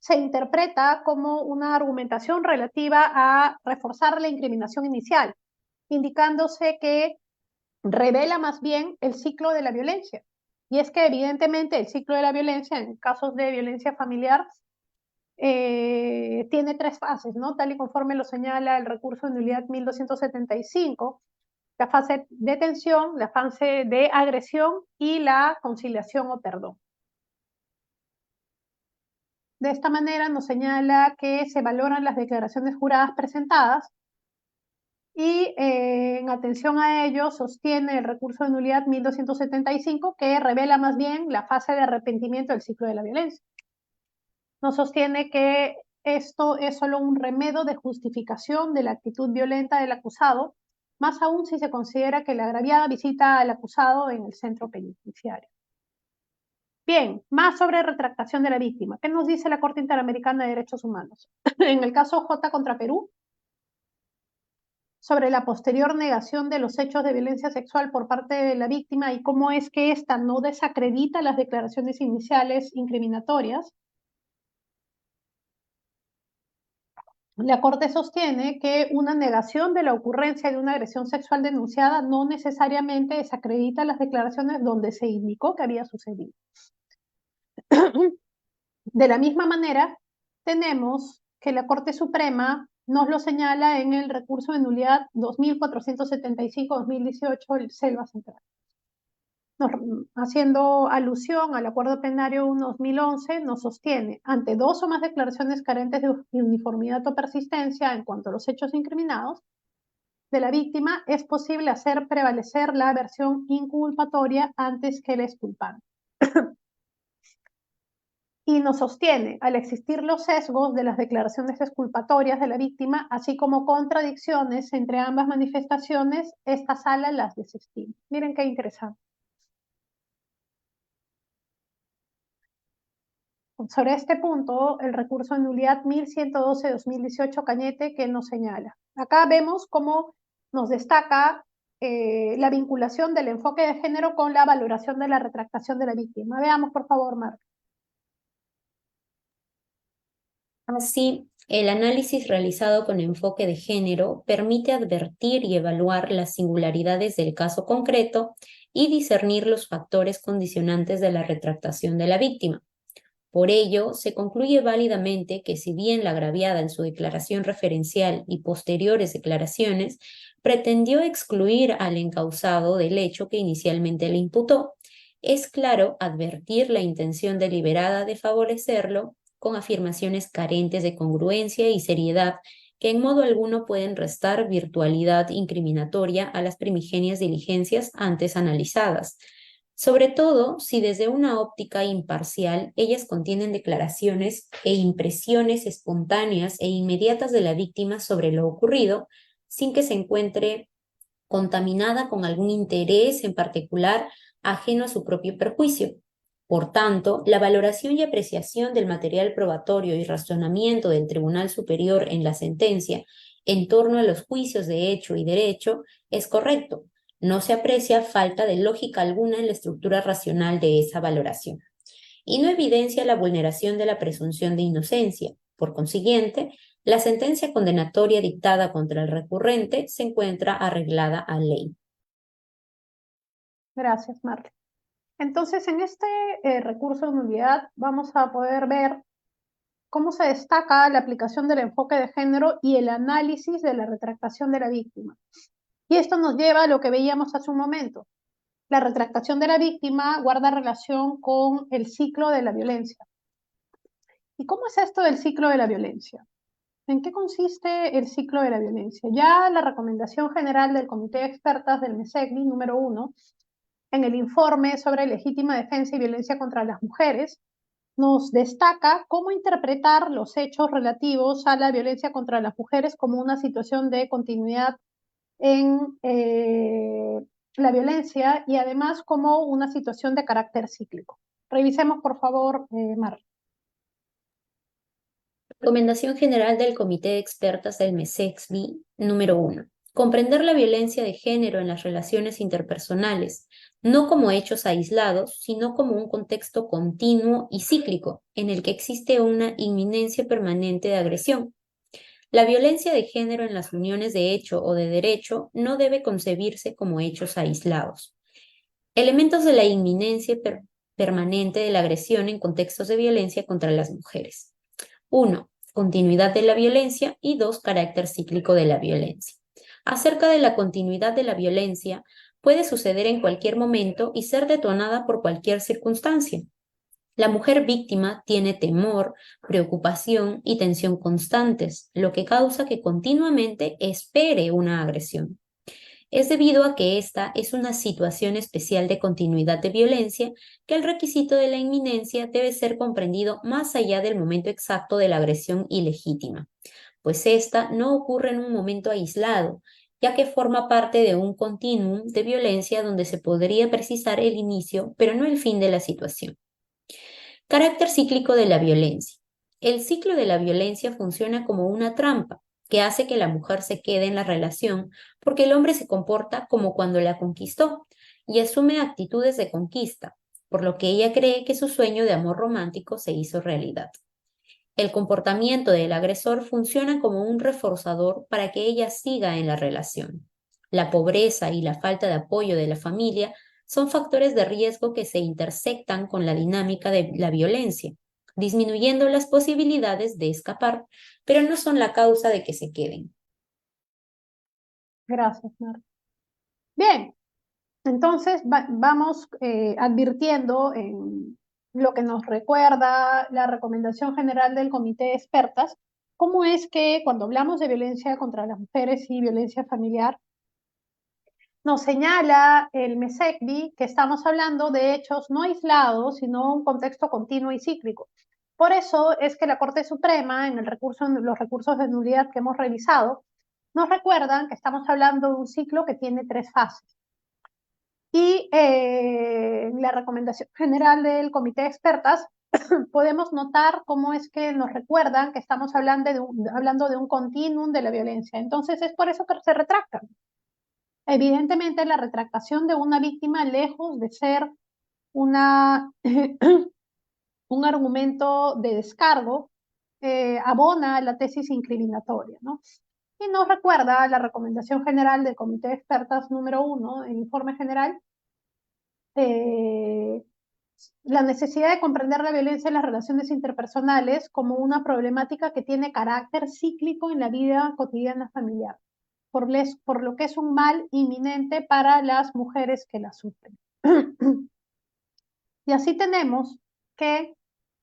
se interpreta como una argumentación relativa a reforzar la incriminación inicial, indicándose que revela más bien el ciclo de la violencia. Y es que evidentemente el ciclo de la violencia, en casos de violencia familiar, tiene tres fases, ¿no? Tal y conforme lo señala el recurso de nulidad 1275, la fase de tensión, la fase de agresión y la conciliación o perdón. De esta manera nos señala que se valoran las declaraciones juradas presentadas y en atención a ello sostiene el recurso de nulidad 1275 que revela más bien la fase de arrepentimiento del ciclo de la violencia. Nos sostiene que esto es solo un remedio de justificación de la actitud violenta del acusado, más aún si se considera que la agraviada visita al acusado en el centro penitenciario. Bien, más sobre retractación de la víctima. ¿Qué nos dice la Corte Interamericana de Derechos Humanos? En el caso J contra Perú, sobre la posterior negación de los hechos de violencia sexual por parte de la víctima y cómo es que ésta no desacredita las declaraciones iniciales incriminatorias, la Corte sostiene que una negación de la ocurrencia de una agresión sexual denunciada no necesariamente desacredita las declaraciones donde se indicó que había sucedido. De la misma manera, tenemos que la Corte Suprema nos lo señala en el recurso de nulidad 2475-2018, el Selva Central. Haciendo alusión al Acuerdo Plenario 1/2011, nos sostiene, ante dos o más declaraciones carentes de uniformidad o persistencia en cuanto a los hechos incriminados de la víctima, es posible hacer prevalecer la versión inculpatoria antes que la exculpante. Y nos sostiene, al existir los sesgos de las declaraciones exculpatorias de la víctima, así como contradicciones entre ambas manifestaciones, esta sala las desestima. Miren qué interesante. Sobre este punto, el recurso de nulidad 1112-2018 Cañete, que nos señala. Acá vemos cómo nos destaca la vinculación del enfoque de género con la valoración de la retractación de la víctima. Veamos, por favor, Marta. Así, el análisis realizado con enfoque de género permite advertir y evaluar las singularidades del caso concreto y discernir los factores condicionantes de la retractación de la víctima. Por ello, se concluye válidamente que si bien la agraviada en su declaración referencial y posteriores declaraciones pretendió excluir al encausado del hecho que inicialmente le imputó, es claro advertir la intención deliberada de favorecerlo con afirmaciones carentes de congruencia y seriedad que en modo alguno pueden restar virtualidad incriminatoria a las primigenias diligencias antes analizadas, sobre todo si desde una óptica imparcial ellas contienen declaraciones e impresiones espontáneas e inmediatas de la víctima sobre lo ocurrido, sin que se encuentre contaminada con algún interés en particular ajeno a su propio perjuicio. Por tanto, la valoración y apreciación del material probatorio y razonamiento del Tribunal Superior en la sentencia en torno a los juicios de hecho y derecho es correcto. No se aprecia falta de lógica alguna en la estructura racional de esa valoración. Y no evidencia la vulneración de la presunción de inocencia. Por consiguiente, la sentencia condenatoria dictada contra el recurrente se encuentra arreglada a ley. Gracias, Marta. Entonces, en este recurso de nulidad vamos a poder ver cómo se destaca la aplicación del enfoque de género y el análisis de la retractación de la víctima. Y esto nos lleva a lo que veíamos hace un momento. La retractación de la víctima guarda relación con el ciclo de la violencia. ¿Y cómo es esto del ciclo de la violencia? ¿En qué consiste el ciclo de la violencia? Ya la recomendación general del Comité de Expertas del MESECBI, número 1, en el informe sobre legítima defensa y violencia contra las mujeres, nos destaca cómo interpretar los hechos relativos a la violencia contra las mujeres como una situación de continuidad en la violencia y además como una situación de carácter cíclico. Revisemos, por favor, Mar. Recomendación general del Comité de Expertas del MESECBI, número 1. Comprender la violencia de género en las relaciones interpersonales, no como hechos aislados, sino como un contexto continuo y cíclico, en el que existe una inminencia permanente de agresión. La violencia de género en las uniones de hecho o de derecho no debe concebirse como hechos aislados. Elementos de la inminencia permanente de la agresión en contextos de violencia contra las mujeres. 1. Continuidad de la violencia y 2. Carácter cíclico de la violencia. Acerca de la continuidad de la violencia, puede suceder en cualquier momento y ser detonada por cualquier circunstancia. La mujer víctima tiene temor, preocupación y tensión constantes, lo que causa que continuamente espere una agresión. Es debido a que esta es una situación especial de continuidad de violencia que el requisito de la inminencia debe ser comprendido más allá del momento exacto de la agresión ilegítima, pues esta no ocurre en un momento aislado, ya que forma parte de un continuum de violencia donde se podría precisar el inicio, pero no el fin de la situación. Carácter cíclico de la violencia. El ciclo de la violencia funciona como una trampa que hace que la mujer se quede en la relación porque el hombre se comporta como cuando la conquistó y asume actitudes de conquista, por lo que ella cree que su sueño de amor romántico se hizo realidad. El comportamiento del agresor funciona como un reforzador para que ella siga en la relación. La pobreza y la falta de apoyo de la familia son factores de riesgo que se intersectan con la dinámica de la violencia, disminuyendo las posibilidades de escapar, pero no son la causa de que se queden. Gracias, Mar. Bien, entonces vamos advirtiendo en lo que nos recuerda la recomendación general del Comité de Expertas, cómo es que cuando hablamos de violencia contra las mujeres y violencia familiar, nos señala el MESECBI que estamos hablando de hechos no aislados, sino un contexto continuo y cíclico. Por eso es que la Corte Suprema, en los recursos de nulidad que hemos revisado, nos recuerdan que estamos hablando de un ciclo que tiene 3 fases. Y la recomendación general del Comité de Expertas, podemos notar cómo es que nos recuerdan que estamos hablando de un continuum de la violencia. Entonces es por eso que se retractan. Evidentemente, la retractación de una víctima, lejos de ser un argumento de descargo, abona la tesis incriminatoria, ¿no? Y nos recuerda la recomendación general del Comité de Expertas número 1, el informe general, la necesidad de comprender la violencia en las relaciones interpersonales como una problemática que tiene carácter cíclico en la vida cotidiana familiar, por lo que es un mal inminente para las mujeres que la sufren. Y así tenemos que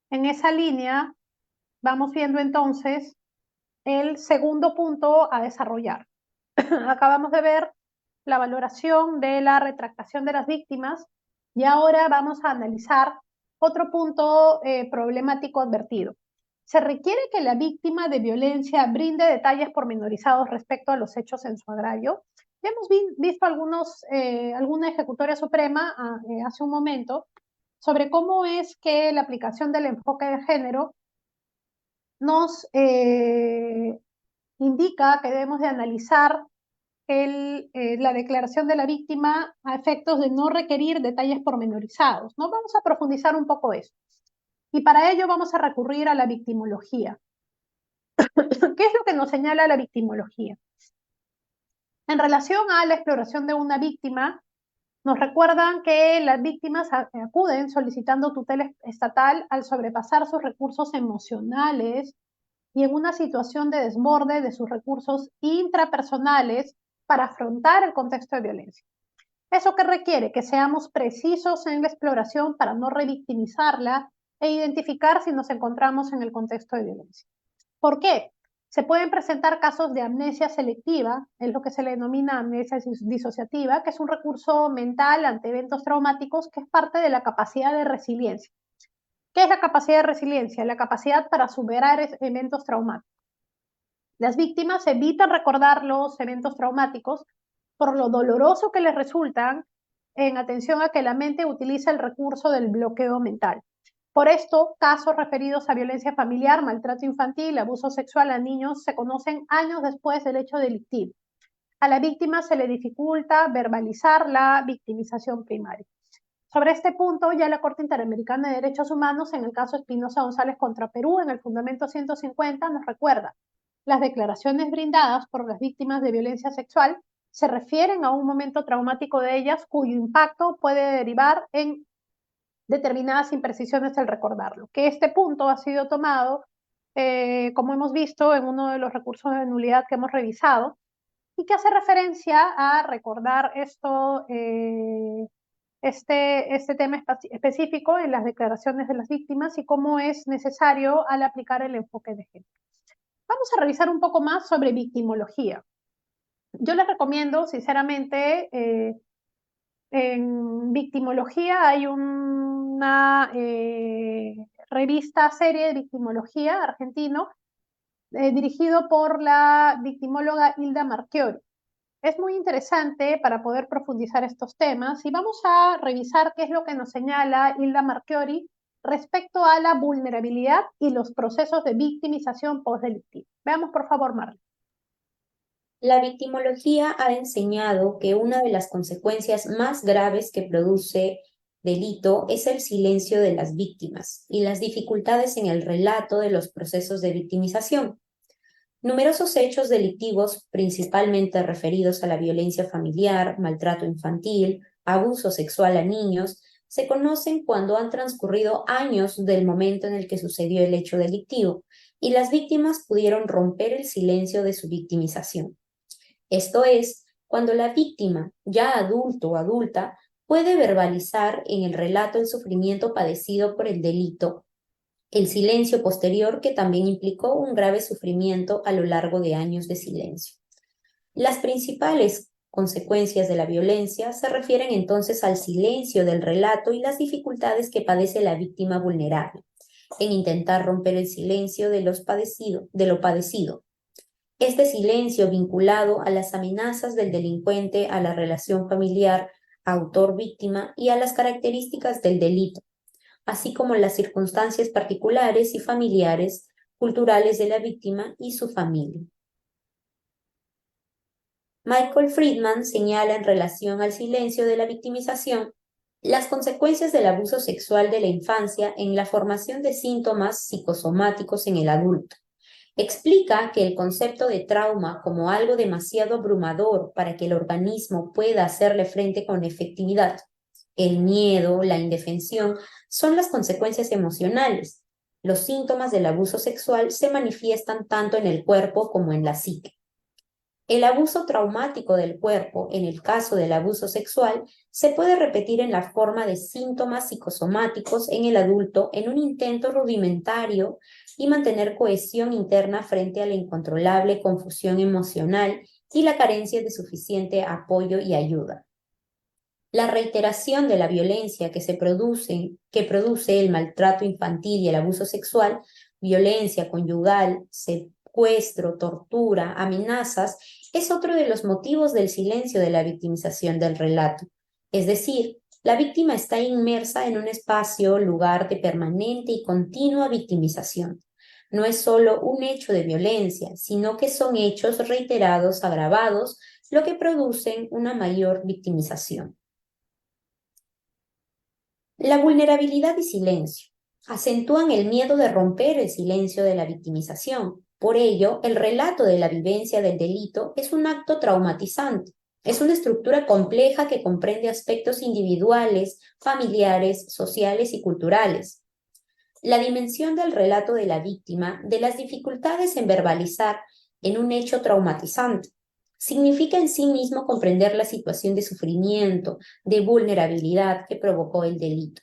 en esa línea vamos viendo entonces el segundo punto a desarrollar. Acabamos de ver la valoración de la retractación de las víctimas y ahora vamos a analizar otro punto problemático advertido. Se requiere que la víctima de violencia brinde detalles pormenorizados respecto a los hechos en su agravio. Ya hemos visto alguna ejecutoria suprema hace un momento sobre cómo es que la aplicación del enfoque de género nos indica que debemos de analizar la declaración de la víctima a efectos de no requerir detalles pormenorizados, ¿no? Vamos a profundizar un poco eso. Y para ello vamos a recurrir a la victimología. ¿Qué es lo que nos señala la victimología? En relación a la exploración de una víctima, Nos recuerdan que las víctimas acuden solicitando tutela estatal al sobrepasar sus recursos emocionales y en una situación de desborde de sus recursos intrapersonales para afrontar el contexto de violencia. ¿Eso qué requiere? Que seamos precisos en la exploración para no revictimizarla e identificar si nos encontramos en el contexto de violencia. ¿Por qué? Se pueden presentar casos de amnesia selectiva, es lo que se le denomina amnesia disociativa, que es un recurso mental ante eventos traumáticos que es parte de la capacidad de resiliencia. ¿Qué es la capacidad de resiliencia? La capacidad para superar eventos traumáticos. Las víctimas evitan recordar los eventos traumáticos por lo doloroso que les resultan, en atención a que la mente utiliza el recurso del bloqueo mental. Por esto, casos referidos a violencia familiar, maltrato infantil, abuso sexual a niños se conocen años después del hecho delictivo. A la víctima se le dificulta verbalizar la victimización primaria. Sobre este punto, ya la Corte Interamericana de Derechos Humanos, en el caso Espinosa González contra Perú, en el Fundamento 150, nos recuerda: las declaraciones brindadas por las víctimas de violencia sexual se refieren a un momento traumático de ellas cuyo impacto puede derivar en determinadas imprecisiones al recordarlo. Que este punto ha sido tomado, como hemos visto, en uno de los recursos de nulidad que hemos revisado, y que hace referencia a recordar esto, este tema específico en las declaraciones de las víctimas y cómo es necesario al aplicar el enfoque de género. Vamos a revisar un poco más sobre victimología. Yo les recomiendo, sinceramente, en victimología hay una revista serie de victimología argentino dirigido por la victimóloga Hilda Marchiori. Es muy interesante para poder profundizar estos temas y vamos a revisar qué es lo que nos señala Hilda Marchiori respecto a la vulnerabilidad y los procesos de victimización postdelictiva. Veamos, por favor, Marlene. La victimología ha enseñado que una de las consecuencias más graves que produce delito es el silencio de las víctimas y las dificultades en el relato de los procesos de victimización. Numerosos hechos delictivos, principalmente referidos a la violencia familiar, maltrato infantil, abuso sexual a niños, se conocen cuando han transcurrido años del momento en el que sucedió el hecho delictivo y las víctimas pudieron romper el silencio de su victimización. Esto es, cuando la víctima, ya adulto o adulta, puede verbalizar en el relato el sufrimiento padecido por el delito, el silencio posterior que también implicó un grave sufrimiento a lo largo de años de silencio. Las principales consecuencias de la violencia se refieren entonces al silencio del relato y las dificultades que padece la víctima vulnerable en intentar romper el silencio de lo padecido. Este silencio vinculado a las amenazas del delincuente, a la relación familiar, autor-víctima y a las características del delito, así como las circunstancias particulares y familiares, culturales de la víctima y su familia. Michael Friedman señala en relación al silencio de la victimización las consecuencias del abuso sexual de la infancia en la formación de síntomas psicosomáticos en el adulto. Explica que el concepto de trauma como algo demasiado abrumador para que el organismo pueda hacerle frente con efectividad. El miedo, la indefensión, son las consecuencias emocionales. Los síntomas del abuso sexual se manifiestan tanto en el cuerpo como en la psique. El abuso traumático del cuerpo, en el caso del abuso sexual, se puede repetir en la forma de síntomas psicosomáticos en el adulto en un intento rudimentario y mantener cohesión interna frente a la incontrolable confusión emocional y la carencia de suficiente apoyo y ayuda. La reiteración de la violencia que produce el maltrato infantil y el abuso sexual, violencia conyugal, secuestro, tortura, amenazas, es otro de los motivos del silencio de la victimización del relato. Es decir, la víctima está inmersa en un espacio, lugar de permanente y continua victimización. No es solo un hecho de violencia, sino que son hechos reiterados, agravados, lo que producen una mayor victimización. La vulnerabilidad y silencio acentúan el miedo de romper el silencio de la victimización. Por ello, el relato de la vivencia del delito es un acto traumatizante. Es una estructura compleja que comprende aspectos individuales, familiares, sociales y culturales. La dimensión del relato de la víctima, de las dificultades en verbalizar en un hecho traumatizante, significa en sí mismo comprender la situación de sufrimiento, de vulnerabilidad que provocó el delito.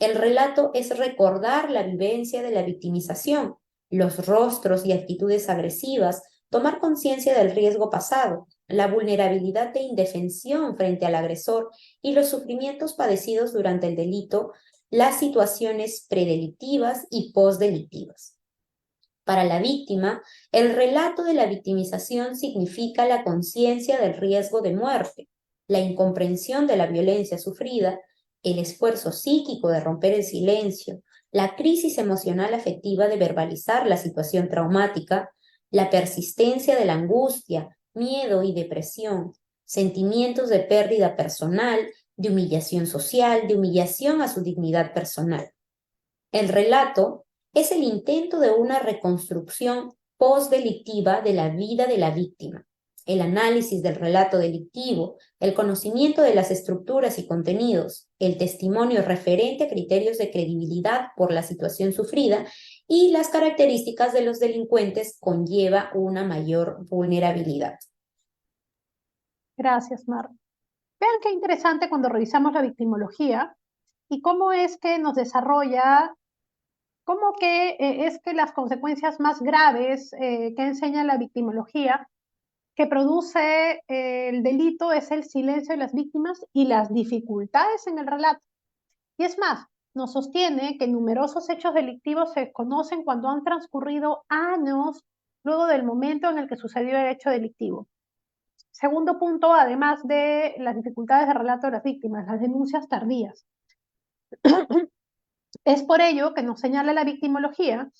El relato es recordar la vivencia de la victimización, los rostros y actitudes agresivas, tomar conciencia del riesgo pasado, la vulnerabilidad de indefensión frente al agresor y los sufrimientos padecidos durante el delito, las situaciones predelictivas y postdelictivas. Para la víctima, el relato de la victimización significa la conciencia del riesgo de muerte, la incomprensión de la violencia sufrida, el esfuerzo psíquico de romper el silencio, la crisis emocional afectiva de verbalizar la situación traumática, la persistencia de la angustia, miedo y depresión, sentimientos de pérdida personal, de humillación social, de humillación a su dignidad personal. El relato es el intento de una reconstrucción postdelictiva de la vida de la víctima. El análisis del relato delictivo, el conocimiento de las estructuras y contenidos, el testimonio referente a criterios de credibilidad por la situación sufrida y las características de los delincuentes conlleva una mayor vulnerabilidad. Gracias, Mar. Vean qué interesante cuando revisamos la victimología y cómo es que nos desarrolla, cómo que es que las consecuencias más graves que enseña la victimología que produce el delito es el silencio de las víctimas y las dificultades en el relato. Y es más, nos sostiene que numerosos hechos delictivos se conocen cuando han transcurrido años luego del momento en el que sucedió el hecho delictivo. Segundo punto, además de las dificultades de relato de las víctimas, las denuncias tardías. Es por ello que nos señala la victimología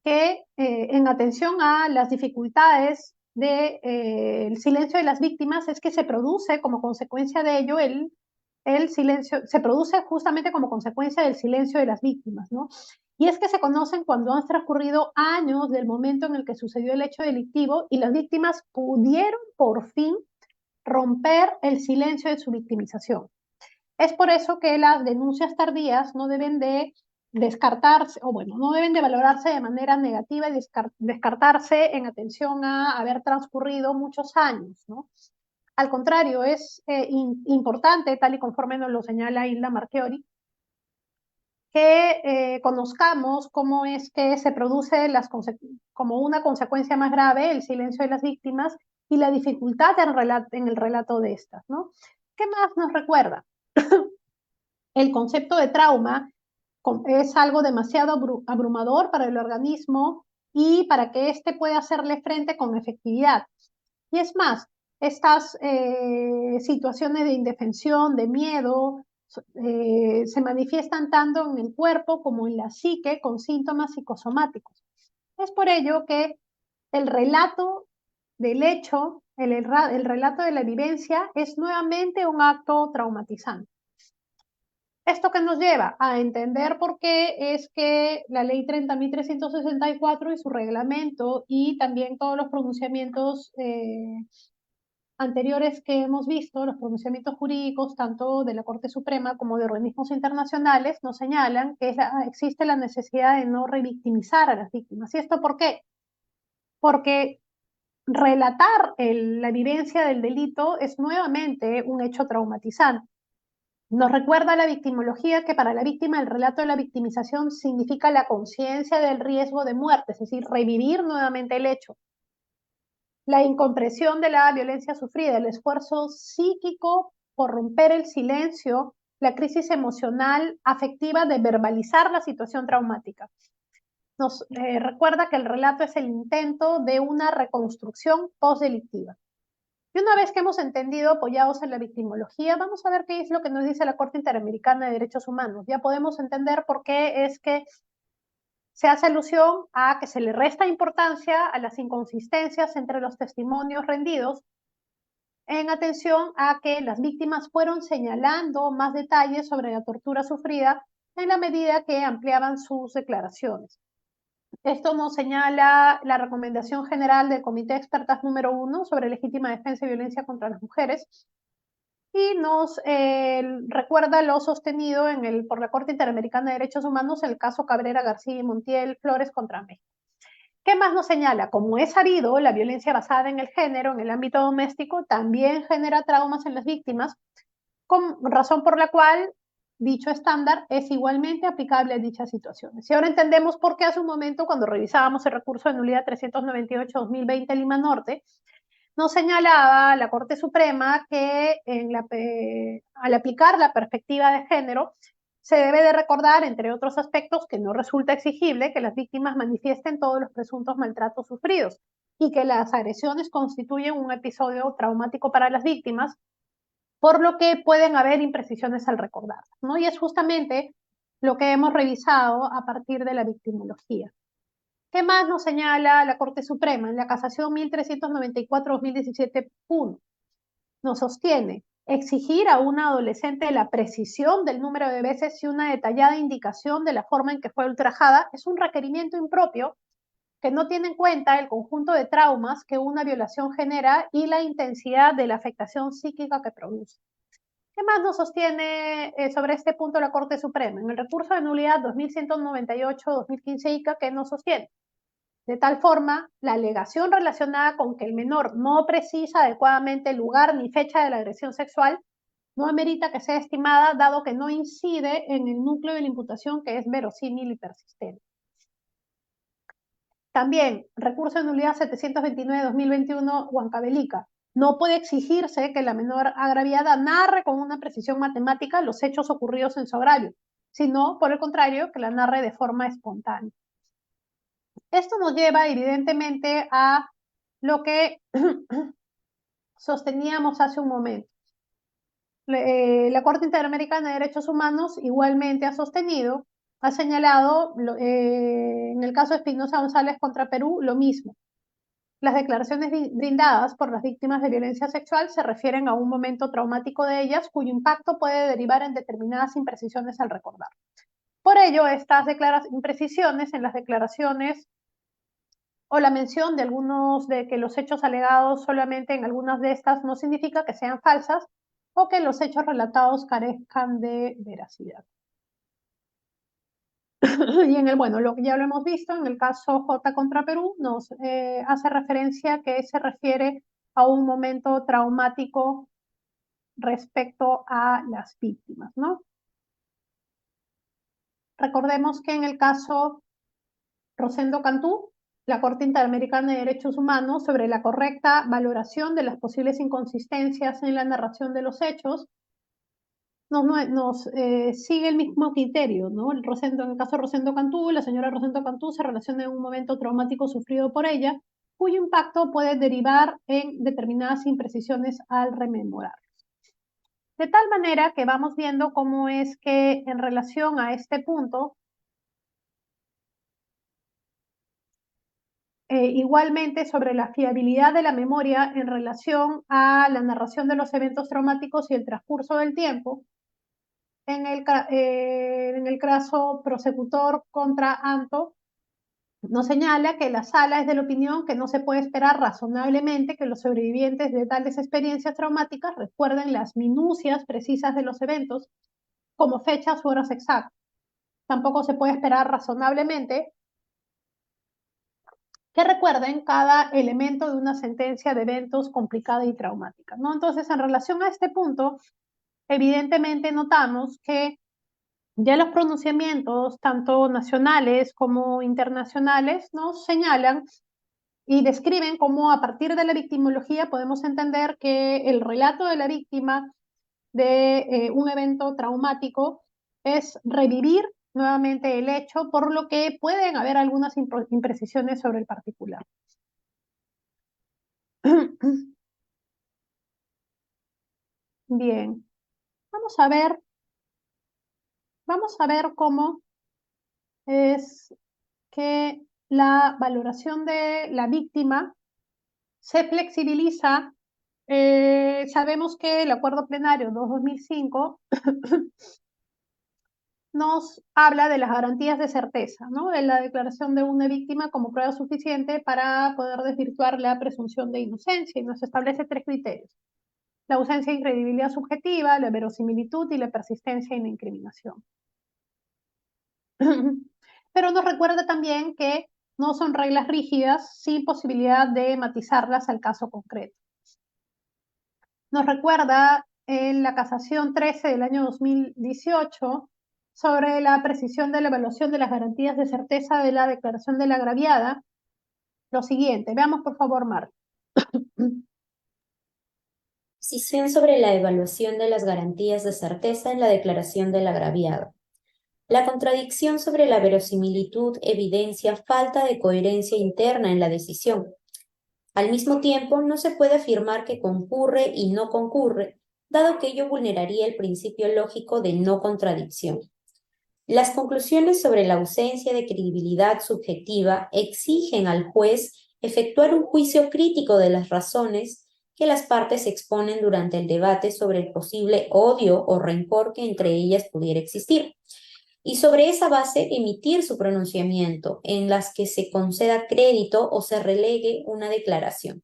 que en atención a las dificultades del silencio de las víctimas es que se produce como consecuencia de ello el silencio, se produce justamente como consecuencia del silencio de las víctimas, ¿no? Y es que se conocen cuando han transcurrido años del momento en el que sucedió el hecho delictivo y las víctimas pudieron por fin romper el silencio de su victimización. Es por eso que las denuncias tardías no deben de descartarse, o bueno, no deben de valorarse de manera negativa y descartarse en atención a haber transcurrido muchos años, ¿no? Al contrario, es importante, tal y conforme nos lo señala Hilda Marchiori, que conozcamos cómo es que se produce como una consecuencia más grave el silencio de las víctimas y la dificultad en el relato de estas, ¿no? ¿Qué más nos recuerda? El concepto de trauma es algo demasiado abrumador para el organismo y para que éste pueda hacerle frente con efectividad. Y es más, estas situaciones de indefensión, de miedo, se manifiestan tanto en el cuerpo como en la psique con síntomas psicosomáticos. Es por ello que el relato del hecho, el relato de la vivencia es nuevamente un acto traumatizante. ¿Esto que nos lleva? A entender por qué es que la ley 30.364 y su reglamento y también todos los pronunciamientos anteriores que hemos visto, los pronunciamientos jurídicos, tanto de la Corte Suprema como de organismos internacionales, nos señalan que existe la necesidad de no revictimizar a las víctimas. ¿Y esto por qué? Porque relatar la vivencia del delito es nuevamente un hecho traumatizante. Nos recuerda la victimología que para la víctima el relato de la victimización significa la conciencia del riesgo de muerte, es decir, revivir nuevamente el hecho. La incomprensión de la violencia sufrida, el esfuerzo psíquico por romper el silencio, la crisis emocional afectiva de verbalizar la situación traumática. Nos recuerda que el relato es el intento de una reconstrucción postdelictiva. Y una vez que hemos entendido, apoyados en la victimología, vamos a ver qué es lo que nos dice la Corte Interamericana de Derechos Humanos. Ya podemos entender por qué es que se hace alusión a que se le resta importancia a las inconsistencias entre los testimonios rendidos en atención a que las víctimas fueron señalando más detalles sobre la tortura sufrida en la medida que ampliaban sus declaraciones. Esto nos señala la recomendación general del Comité de Expertas número 1 sobre legítima defensa y violencia contra las mujeres, y nos recuerda lo sostenido por la Corte Interamericana de Derechos Humanos en el caso Cabrera, García y Montiel Flores contra México. ¿Qué más nos señala? Como es sabido, la violencia basada en el género en el ámbito doméstico también genera traumas en las víctimas, con razón por la cual dicho estándar es igualmente aplicable a dichas situaciones. Y ahora entendemos por qué hace un momento, cuando revisábamos el recurso de nulidad 398-2020 Lima Norte, nos señalaba la Corte Suprema que al aplicar la perspectiva de género, se debe de recordar, entre otros aspectos, que no resulta exigible que las víctimas manifiesten todos los presuntos maltratos sufridos y que las agresiones constituyen un episodio traumático para las víctimas, por lo que pueden haber imprecisiones al recordarlas, ¿no? Y es justamente lo que hemos revisado a partir de la victimología. ¿Qué más nos señala la Corte Suprema? En la casación 1394-2017, nos sostiene exigir a una adolescente la precisión del número de veces y una detallada indicación de la forma en que fue ultrajada es un requerimiento impropio que no tiene en cuenta el conjunto de traumas que una violación genera y la intensidad de la afectación psíquica que produce. ¿Qué más nos sostiene sobre este punto la Corte Suprema? En el recurso de nulidad 2198-2015 ICA, ¿qué nos sostiene? De tal forma, la alegación relacionada con que el menor no precisa adecuadamente el lugar ni fecha de la agresión sexual no amerita que sea estimada, dado que no incide en el núcleo de la imputación, que es verosímil y persistente. También, recurso de nulidad 729-2021 Huancavelica. No puede exigirse que la menor agraviada narre con una precisión matemática los hechos ocurridos en su agravio, sino, por el contrario, que la narre de forma espontánea. Esto nos lleva evidentemente a lo que sosteníamos hace un momento. La Corte Interamericana de Derechos Humanos igualmente ha señalado en el caso de Espinosa González contra Perú lo mismo. Las declaraciones brindadas por las víctimas de violencia sexual se refieren a un momento traumático de ellas cuyo impacto puede derivar en determinadas imprecisiones al recordar. Por ello, estas imprecisiones en las declaraciones o la mención de algunos de que los hechos alegados solamente en algunas de estas no significa que sean falsas o que los hechos relatados carezcan de veracidad. Y ya lo hemos visto, en el caso J contra Perú nos hace referencia que se refiere a un momento traumático respecto a las víctimas, ¿no? Recordemos que en el caso Rosendo Cantú, la Corte Interamericana de Derechos Humanos, sobre la correcta valoración de las posibles inconsistencias en la narración de los hechos, nos sigue el mismo criterio, ¿no? En el caso de Rosendo Cantú, la señora Rosendo Cantú se relaciona en un momento traumático sufrido por ella, cuyo impacto puede derivar en determinadas imprecisiones al rememorar. De tal manera que vamos viendo cómo es que en relación a este punto, igualmente sobre la fiabilidad de la memoria en relación a la narración de los eventos traumáticos y el transcurso del tiempo, en el caso prosecutor contra Anto, nos señala que la sala es de la opinión que no se puede esperar razonablemente que los sobrevivientes de tales experiencias traumáticas recuerden las minucias precisas de los eventos, como fechas u horas exactas. Tampoco se puede esperar razonablemente que recuerden cada elemento de una sentencia de eventos complicada y traumática, ¿no? Entonces, en relación a este punto, evidentemente notamos que ya los pronunciamientos, tanto nacionales como internacionales, nos señalan y describen cómo a partir de la victimología podemos entender que el relato de la víctima de un evento traumático es revivir nuevamente el hecho, por lo que pueden haber algunas imprecisiones sobre el particular. Bien, vamos a ver cómo es que la valoración de la víctima se flexibiliza. Sabemos que el Acuerdo Plenario 2/2005 nos habla de las garantías de certeza, ¿no? De la declaración de una víctima como prueba suficiente para poder desvirtuar la presunción de inocencia y nos establece 3 criterios: la ausencia de incredibilidad subjetiva, la verosimilitud y la persistencia en la incriminación. Pero nos recuerda también que no son reglas rígidas sin posibilidad de matizarlas al caso concreto. Nos recuerda en la casación 13 del año 2018 sobre la precisión de la evaluación de las garantías de certeza de la declaración de la agraviada, lo siguiente. Veamos por favor, Mar. Decisión sobre la evaluación de las garantías de certeza en la declaración del agraviado. La contradicción sobre la verosimilitud evidencia falta de coherencia interna en la decisión. Al mismo tiempo, no se puede afirmar que concurre y no concurre, dado que ello vulneraría el principio lógico de no contradicción. Las conclusiones sobre la ausencia de credibilidad subjetiva exigen al juez efectuar un juicio crítico de las razones que las partes exponen durante el debate sobre el posible odio o rencor que entre ellas pudiera existir, y sobre esa base emitir su pronunciamiento en las que se conceda crédito o se relegue una declaración.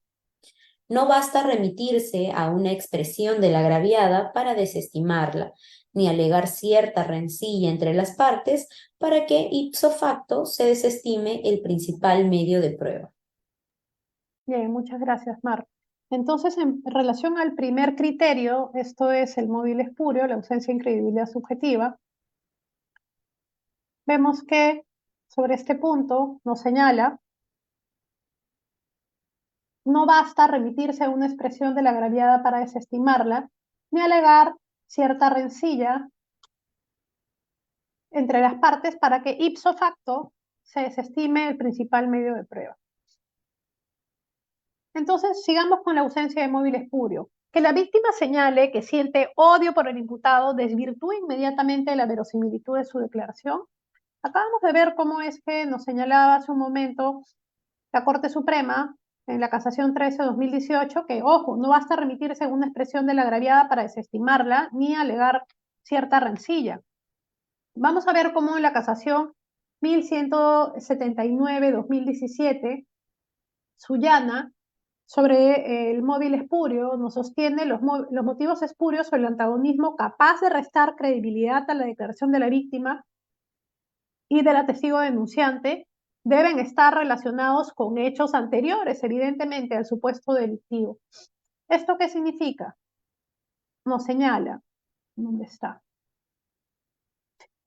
No basta remitirse a una expresión de la agraviada para desestimarla, ni alegar cierta rencilla entre las partes para que ipso facto se desestime el principal medio de prueba. Bien, muchas gracias, Mar. Entonces, en relación al primer criterio, esto es el móvil espurio, la ausencia de incredibilidad subjetiva, vemos que sobre este punto nos señala: no basta remitirse a una expresión de la agraviada para desestimarla, ni alegar cierta rencilla entre las partes para que ipso facto se desestime el principal medio de prueba. Entonces, sigamos con la ausencia de móvil espurio. Que la víctima señale que siente odio por el imputado desvirtúa inmediatamente la verosimilitud de su declaración. Acabamos de ver cómo es que nos señalaba hace un momento la Corte Suprema en la casación 13-2018 que, ojo, no basta remitirse a una expresión de la agraviada para desestimarla ni alegar cierta rencilla. Vamos a ver cómo en la casación 1179-2017, Sullana, sobre el móvil espurio, nos sostiene los motivos espurios o el antagonismo capaz de restar credibilidad a la declaración de la víctima y de la testigo denunciante deben estar relacionados con hechos anteriores, evidentemente, al supuesto delictivo. ¿Esto qué significa? Nos señala, ¿dónde está?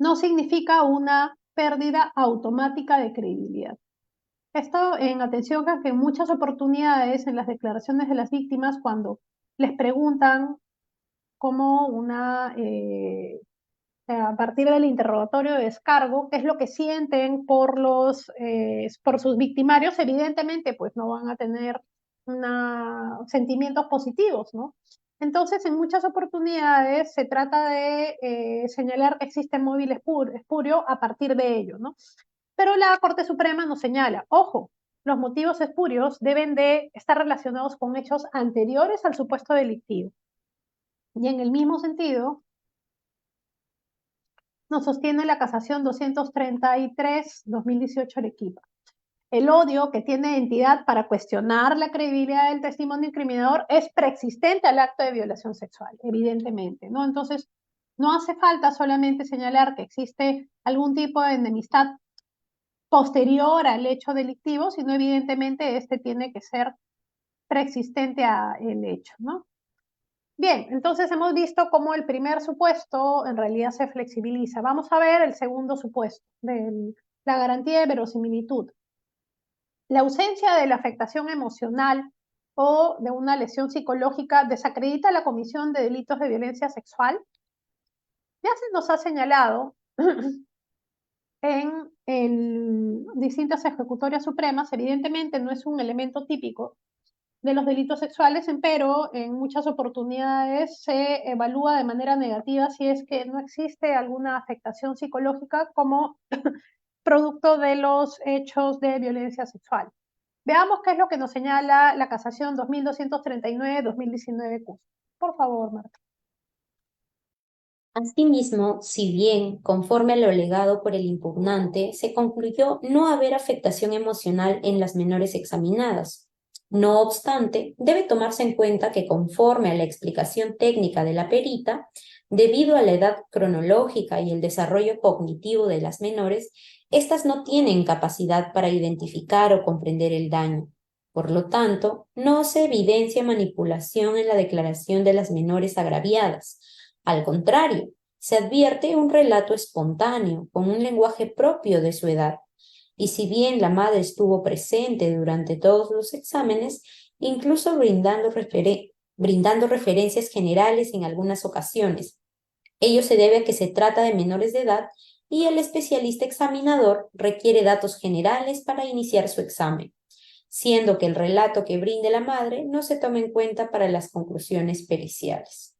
No significa una pérdida automática de credibilidad. Esto en atención a que en muchas oportunidades en las declaraciones de las víctimas, cuando les preguntan como a partir del interrogatorio de descargo, qué es lo que sienten por sus victimarios, evidentemente pues no van a tener sentimientos positivos, ¿no? Entonces, en muchas oportunidades se trata de señalar que existe móvil espurio a partir de ello, ¿no? Pero la Corte Suprema nos señala, ojo, los motivos espurios deben de estar relacionados con hechos anteriores al supuesto delictivo. Y en el mismo sentido, nos sostiene la casación 233-2018 Arequipa. El odio que tiene entidad para cuestionar la credibilidad del testimonio incriminador es preexistente al acto de violación sexual, evidentemente, ¿no? Entonces, no hace falta solamente señalar que existe algún tipo de enemistad posterior al hecho delictivo, sino evidentemente este tiene que ser preexistente al hecho, ¿no? Bien, entonces hemos visto cómo el primer supuesto en realidad se flexibiliza. Vamos a ver el segundo supuesto, de la garantía de verosimilitud. La ausencia de la afectación emocional o de una lesión psicológica desacredita la comisión de delitos de violencia sexual. Ya se nos ha señalado en distintas ejecutorias supremas, evidentemente no es un elemento típico de los delitos sexuales, pero en muchas oportunidades se evalúa de manera negativa si es que no existe alguna afectación psicológica como producto de los hechos de violencia sexual. Veamos qué es lo que nos señala la casación 2239-2019 CUS. Por favor, Marta. Asimismo, si bien, conforme a lo alegado por el impugnante, se concluyó no haber afectación emocional en las menores examinadas. No obstante, debe tomarse en cuenta que conforme a la explicación técnica de la perita, debido a la edad cronológica y el desarrollo cognitivo de las menores, éstas no tienen capacidad para identificar o comprender el daño. Por lo tanto, no se evidencia manipulación en la declaración de las menores agraviadas. Al contrario, se advierte un relato espontáneo, con un lenguaje propio de su edad. Y si bien la madre estuvo presente durante todos los exámenes, incluso brindando referencias generales en algunas ocasiones, ello se debe a que se trata de menores de edad y el especialista examinador requiere datos generales para iniciar su examen, siendo que el relato que brinde la madre no se toma en cuenta para las conclusiones periciales.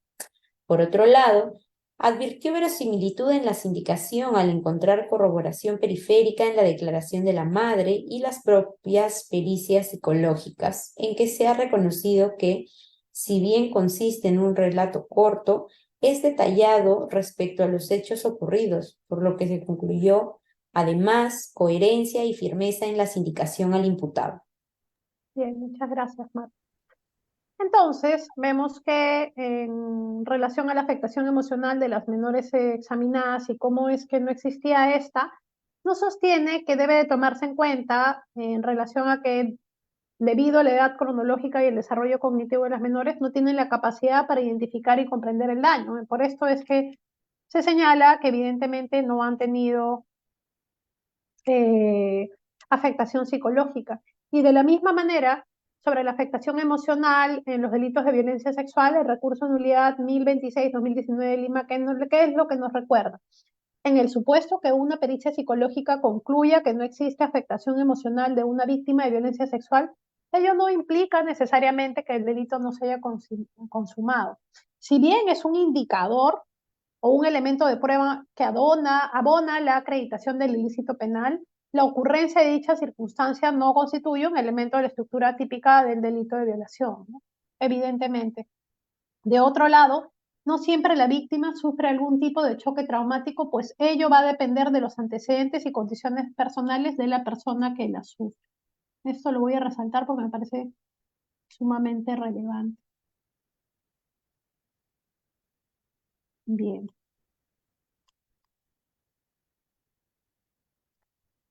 Por otro lado, advirtió verosimilitud en la sindicación al encontrar corroboración periférica en la declaración de la madre y las propias pericias psicológicas, en que se ha reconocido que, si bien consiste en un relato corto, es detallado respecto a los hechos ocurridos, por lo que se concluyó, además, coherencia y firmeza en la sindicación al imputado. Bien, muchas gracias, Marta. Entonces, vemos que en relación a la afectación emocional de las menores examinadas y cómo es que no existía esta, nos sostiene que debe de tomarse en cuenta en relación a que debido a la edad cronológica y el desarrollo cognitivo de las menores, no tienen la capacidad para identificar y comprender el daño. Por esto es que se señala que evidentemente no han tenido afectación psicológica. Y de la misma manera, sobre la afectación emocional en los delitos de violencia sexual, el recurso de nulidad 1026-2019 de Lima, ¿qué es lo que nos recuerda? En el supuesto que una pericia psicológica concluya que no existe afectación emocional de una víctima de violencia sexual, ello no implica necesariamente que el delito no se haya consumado. Si bien es un indicador o un elemento de prueba que abona la acreditación del ilícito penal, la ocurrencia de dicha circunstancia no constituye un elemento de la estructura típica del delito de violación, ¿no? Evidentemente. De otro lado, no siempre la víctima sufre algún tipo de choque traumático, pues ello va a depender de los antecedentes y condiciones personales de la persona que la sufre. Esto lo voy a resaltar porque me parece sumamente relevante. Bien.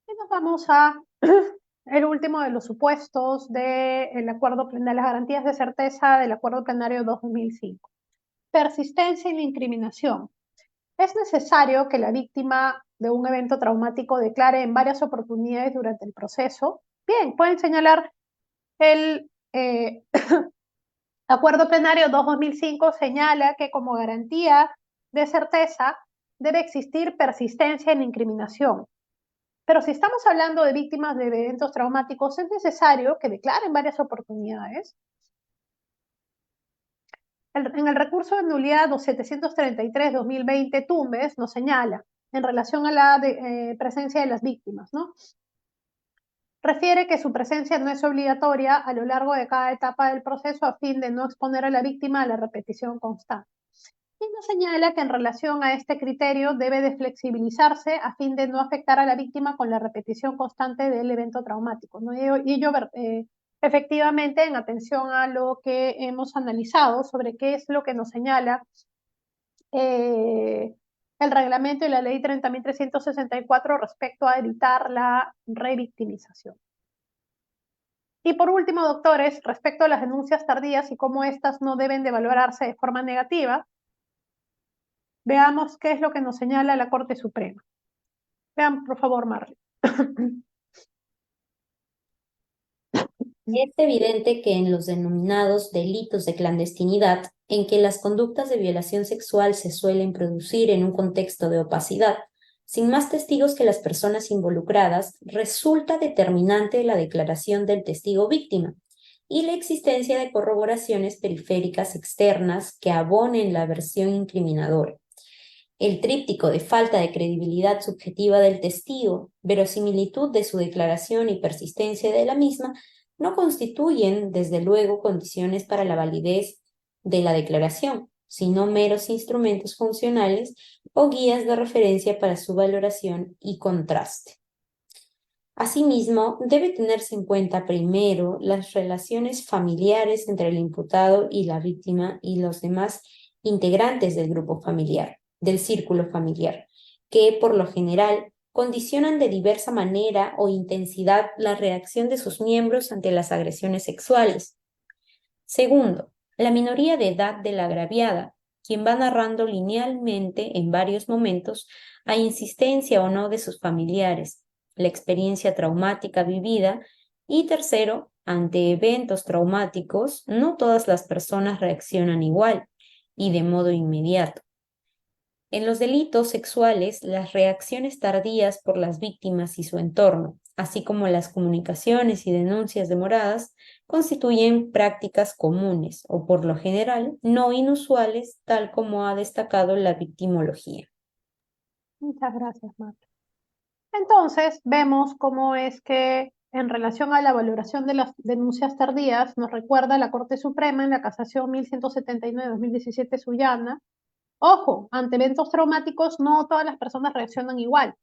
Y nos vamos a el último de los supuestos del acuerdo de las garantías de certeza del acuerdo plenario 2005. Persistencia en la incriminación. Es necesario que la víctima de un evento traumático declare en varias oportunidades durante el proceso. Bien, pueden señalar el acuerdo plenario 2005 señala que como garantía de certeza debe existir persistencia en la incriminación. Pero si estamos hablando de víctimas de eventos traumáticos, es necesario que declaren varias oportunidades. En el recurso de nulidad 733-2020, Tumbes nos señala en relación a la presencia de las víctimas, ¿no? Refiere que su presencia no es obligatoria a lo largo de cada etapa del proceso a fin de no exponer a la víctima a la repetición constante. Y nos señala que en relación a este criterio debe de flexibilizarse a fin de no afectar a la víctima con la repetición constante del evento traumático, ¿no? Y ello efectivamente en atención a lo que hemos analizado sobre qué es lo que nos señala el reglamento y la ley 30.364 respecto a evitar la revictimización. Y por último, doctores, respecto a las denuncias tardías y cómo éstas no deben de valorarse de forma negativa, veamos qué es lo que nos señala la Corte Suprema. Vean, por favor, Marley. Es evidente que en los denominados delitos de clandestinidad, en que las conductas de violación sexual se suelen producir en un contexto de opacidad, sin más testigos que las personas involucradas, resulta determinante la declaración del testigo víctima y la existencia de corroboraciones periféricas externas que abonen la versión incriminadora. El tríptico de falta de credibilidad subjetiva del testigo, verosimilitud de su declaración y persistencia de la misma no constituyen, desde luego, condiciones para la validez de la declaración, sino meros instrumentos funcionales o guías de referencia para su valoración y contraste. Asimismo, debe tenerse en cuenta primero las relaciones familiares entre el imputado y la víctima y los demás integrantes del grupo familiar, del círculo familiar, que por lo general condicionan de diversa manera o intensidad la reacción de sus miembros ante las agresiones sexuales. Segundo, la minoría de edad de la agraviada, quien va narrando linealmente en varios momentos a insistencia o no de sus familiares, la experiencia traumática vivida. Y tercero, ante eventos traumáticos, no todas las personas reaccionan igual y de modo inmediato. En los delitos sexuales, las reacciones tardías por las víctimas y su entorno, así como las comunicaciones y denuncias demoradas, constituyen prácticas comunes o por lo general no inusuales, tal como ha destacado la victimología. Muchas gracias, Marta. Entonces, vemos cómo es que en relación a la valoración de las denuncias tardías, nos recuerda la Corte Suprema en la Casación 1179-2017 Sullana. Ojo, ante eventos traumáticos no todas las personas reaccionan igual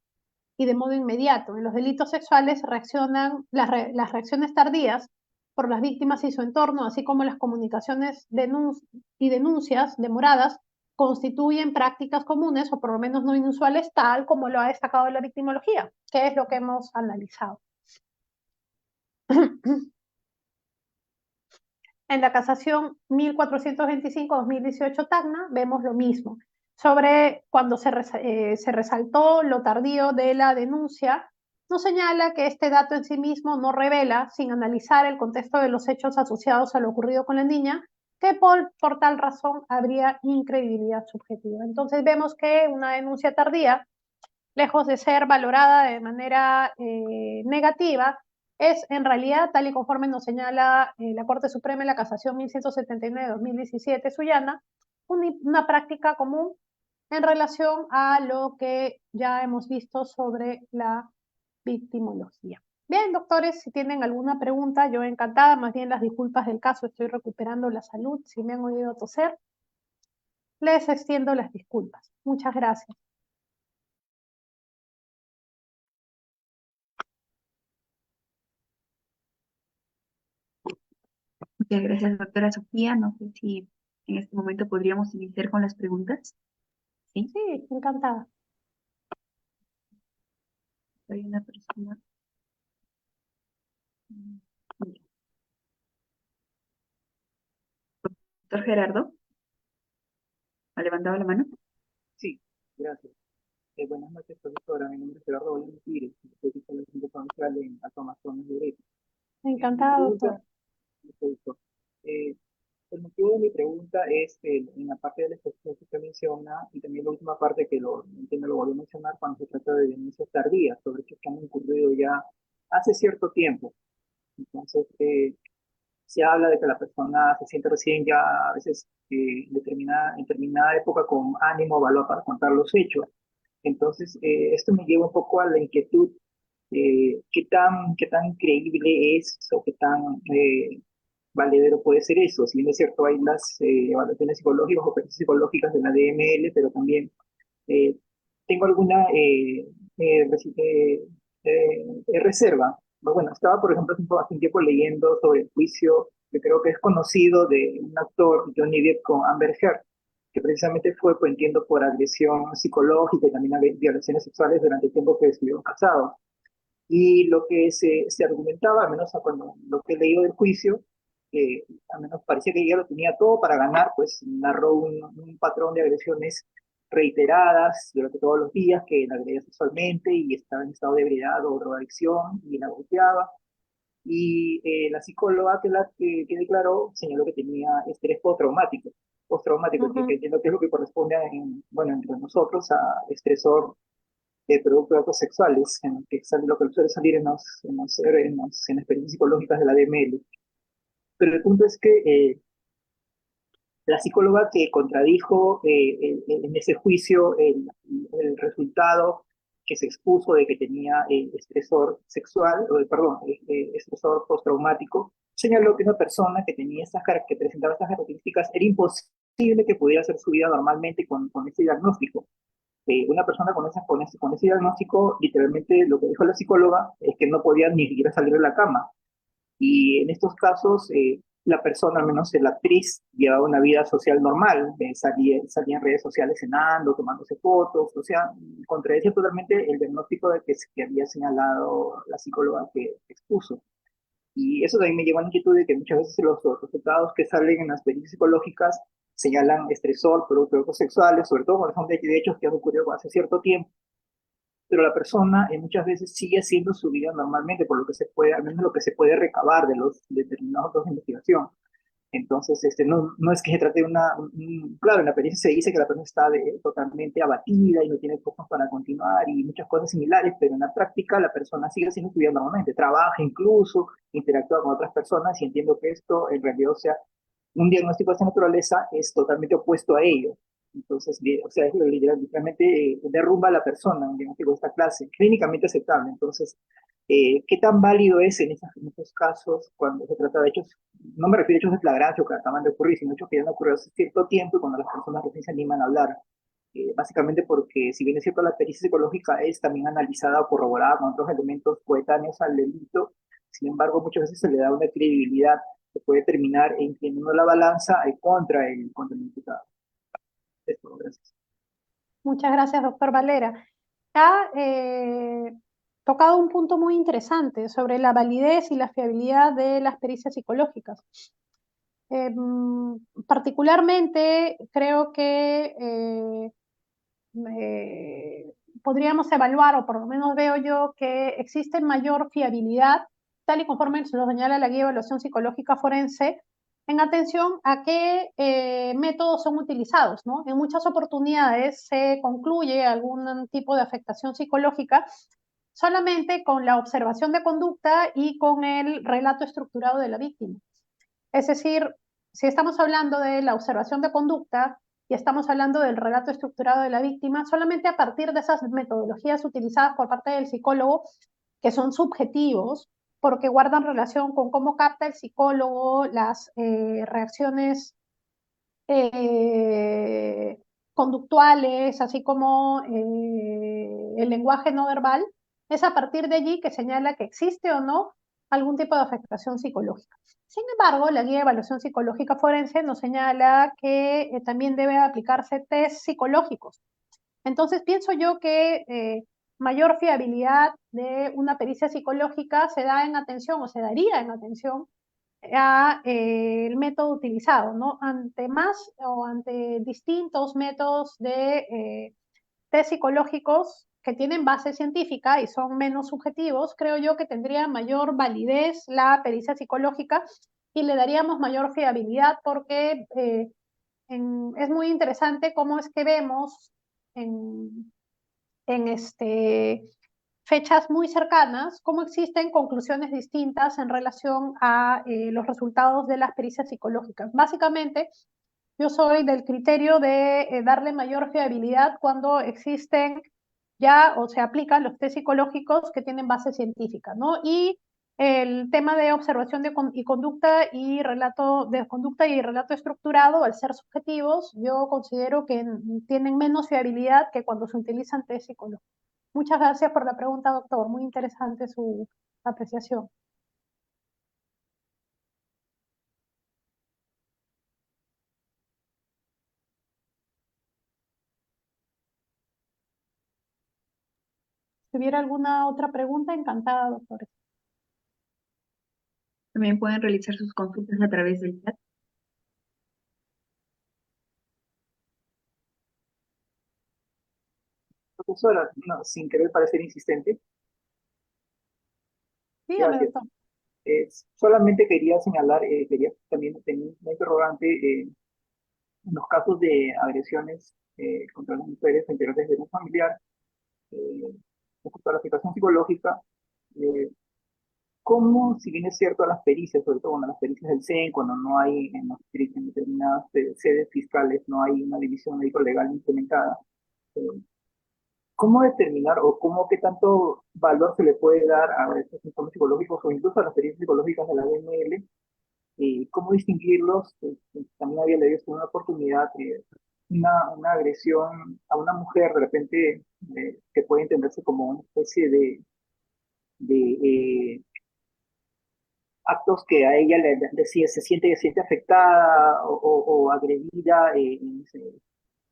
y de modo inmediato. En los delitos sexuales reaccionan las reacciones tardías por las víctimas y su entorno, así como las comunicaciones y denuncias demoradas, constituyen prácticas comunes o por lo menos no inusuales, tal como lo ha destacado la victimología, que es lo que hemos analizado. En la casación 1425-2018 Tacna vemos lo mismo. Sobre cuando se resaltó lo tardío de la denuncia, nos señala que este dato en sí mismo no revela, sin analizar el contexto de los hechos asociados a lo ocurrido con la niña, que por tal razón habría incredibilidad subjetiva. Entonces vemos que una denuncia tardía, lejos de ser valorada de manera negativa, es en realidad, tal y conforme nos señala la Corte Suprema en la Casación 1179-2017 Sullana, una práctica común en relación a lo que ya hemos visto sobre la victimología. Bien, doctores, si tienen alguna pregunta, yo encantada, más bien las disculpas del caso, estoy recuperando la salud, si me han oído toser, les extiendo las disculpas. Muchas gracias. Muchas gracias, doctora Sofía. No sé si en este momento podríamos iniciar con las preguntas. ¿Sí? Sí, encantada. Hay una persona. Doctor Gerardo, ¿ha levantado la mano? Sí, gracias. Buenas noches, profesora. Mi nombre es Gerardo Bolívar Pires, soy psicólogo comercial en Alto Amazonas de Derecho. Encantada, doctor. Eh, el motivo de mi pregunta es en la parte de la exposición que usted menciona y también la última parte que lo volvió a mencionar cuando se trata de denuncias tardías sobre hechos que han ocurrido ya hace cierto tiempo. Entonces, se habla de que la persona se siente recién ya a veces en determinada época con ánimo, valor para contar los hechos. Entonces, esto me lleva un poco a la inquietud, qué tan creíble es o qué tan valedero puede ser eso. Si bien es cierto, hay las evaluaciones psicológicas o pericias psicológicas de la DML, pero también eh, tengo alguna reserva. Bueno, estaba, por ejemplo, hace un tiempo leyendo sobre el juicio que creo que es conocido de un actor, Johnny Depp, con Amber Heard, que precisamente fue, pues entiendo, por agresión psicológica y también violaciones sexuales durante el tiempo que estuvieron casados. Y lo que se argumentaba, al menos cuando lo que he leído del juicio, al menos parecía que ella lo tenía todo para ganar, pues narró un patrón de agresiones reiteradas durante todos los días, que la agredía sexualmente y estaba en estado de ebriedad o drogadicción y la golpeaba. Y la psicóloga que declaró señaló que tenía estrés postraumático, que entiendo que es lo que corresponde, bueno, entre nosotros a estresor producto de actos sexuales, que sale lo que suele salir en las experiencias psicológicas de la DML. Pero el punto es que la psicóloga que contradijo en ese juicio el resultado que se expuso de que tenía estresor sexual, perdón, estresor postraumático, señaló que una persona que tenía que presentaba estas características era imposible posible que pudiera hacer su vida normalmente con ese diagnóstico. Una persona con ese diagnóstico, literalmente lo que dijo la psicóloga es que no podía ni siquiera salir de la cama. Y en estos casos, la persona, al menos la actriz, llevaba una vida social normal, salía en redes sociales cenando, tomándose fotos, o sea, contradecía totalmente el diagnóstico que había señalado la psicóloga que expuso. Y eso también me lleva a la inquietud de que muchas veces los resultados que salen en las pericias psicológicas señalan estresor, productos sexuales, sobre todo cuando son de hechos que han ocurrido hace cierto tiempo, pero la persona muchas veces sigue haciendo su vida normalmente, por lo que se puede, al menos lo que se puede recabar de los determinados datos de investigación. Entonces, no es que se trate de claro, en la pericia se dice que la persona está totalmente abatida y no tiene fuerzas para continuar y muchas cosas similares, pero en la práctica la persona sigue haciendo su vida normalmente, trabaja incluso, interactúa con otras personas y entiendo que esto en realidad, o sea, un diagnóstico de esta naturaleza es totalmente opuesto a ello. Entonces, o sea, es literalmente derrumba a la persona, un diagnóstico de esta clase, clínicamente aceptable. Entonces, ¿qué tan válido es en estos casos cuando se trata de hechos, no me refiero a hechos de flagrancia que acaban de ocurrir, sino hechos que ya han ocurrido hace cierto tiempo y cuando las personas recién se animan a hablar? Básicamente porque, si bien es cierto, la pericia psicológica es también analizada o corroborada con otros elementos coetáneos al delito, sin embargo, muchas veces se le da una credibilidad que puede terminar inclinando la balanza contra el imputado. Esto, gracias. Muchas gracias, doctor Valera. Ha tocado un punto muy interesante sobre la validez y la fiabilidad de las pericias psicológicas. Particularmente, creo que podríamos evaluar, o por lo menos veo yo, que existe mayor fiabilidad, tal y conforme se lo señala la guía de evaluación psicológica forense, en atención a qué métodos son utilizados, ¿no? En muchas oportunidades se concluye algún tipo de afectación psicológica solamente con la observación de conducta y con el relato estructurado de la víctima. Es decir, si estamos hablando de la observación de conducta y estamos hablando del relato estructurado de la víctima, solamente a partir de esas metodologías utilizadas por parte del psicólogo, que son subjetivos, porque guardan relación con cómo capta el psicólogo las reacciones conductuales, así como el lenguaje no verbal, es a partir de allí que señala que existe o no algún tipo de afectación psicológica. Sin embargo, la guía de evaluación psicológica forense nos señala que también debe aplicarse test psicológicos. Entonces, pienso yo que mayor fiabilidad de una pericia psicológica se da en atención o se daría en atención a el método utilizado, ¿no? Ante más o ante distintos métodos de test psicológicos que tienen base científica y son menos subjetivos, creo yo que tendría mayor validez la pericia psicológica y le daríamos mayor fiabilidad porque es muy interesante cómo es que vemos en fechas muy cercanas, cómo existen conclusiones distintas en relación a los resultados de las pericias psicológicas. Básicamente, yo soy del criterio de darle mayor fiabilidad cuando existen ya o se aplican los test psicológicos que tienen base científica, ¿no? Y el tema de observación y conducta y relato de conducta y relato estructurado, al ser subjetivos, yo considero que tienen menos fiabilidad que cuando se utilizan test psicológicos. Muchas gracias por la pregunta, doctor. Muy interesante su apreciación. Si hubiera alguna otra pregunta, encantada, doctor. También pueden realizar sus consultas a través del chat. Profesora, no, sin querer parecer insistente, Dígame, gracias. doctor. Solamente quería señalar, quería también tener una interrogante en los casos de agresiones contra las mujeres interiores de un familiar, respecto a la situación psicológica, eh, ¿cómo, si bien es cierto, a las pericias, sobre todo en las pericias del CEN, cuando no hay en determinadas sedes fiscales, no hay una división médico-legal implementada, eh, ¿cómo determinar o qué tanto valor se le puede dar a estos informes psicológicos o incluso a las pericias psicológicas de la BNL cómo distinguirlos. También había leído esto en una oportunidad, una agresión a una mujer de repente que puede entenderse como una especie de actos que a ella se siente afectada o agredida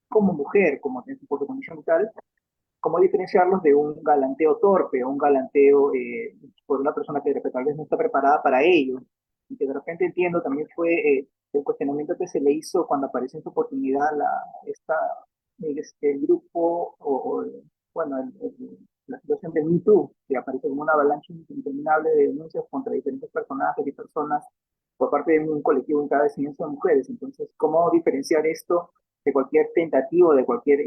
como mujer, por su condición y tal. ¿Cómo diferenciarlos de un galanteo torpe o un galanteo por una persona que de repente tal vez no está preparada para ello? Y que de repente entiendo también fue el cuestionamiento que se le hizo cuando apareció en su oportunidad el grupo bueno, la situación de Me Too, que aparece como una avalancha interminable de denuncias contra diferentes personajes y personas por parte de un colectivo en cada vez de mujeres. Entonces, ¿cómo diferenciar esto de cualquier tentativo, de cualquier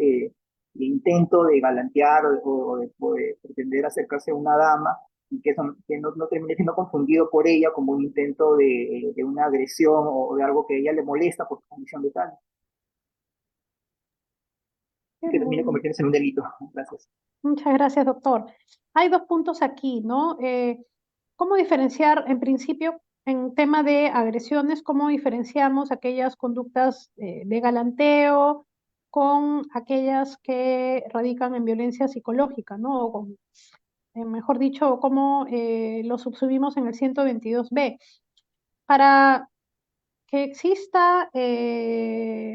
intento de galantear o de pretender acercarse a una dama y que, que no termine siendo confundido por ella como un intento de una agresión o de algo que a ella le molesta por su condición de tal, y que termine convirtiéndose en un delito? Gracias. Muchas gracias, doctor. Hay dos puntos aquí, ¿no? ¿Cómo diferenciar, en principio, en tema de agresiones, cómo diferenciamos aquellas conductas de galanteo con aquellas que radican en violencia psicológica, ¿no? O mejor dicho, cómo lo subsumimos en el 122B. Para que exista,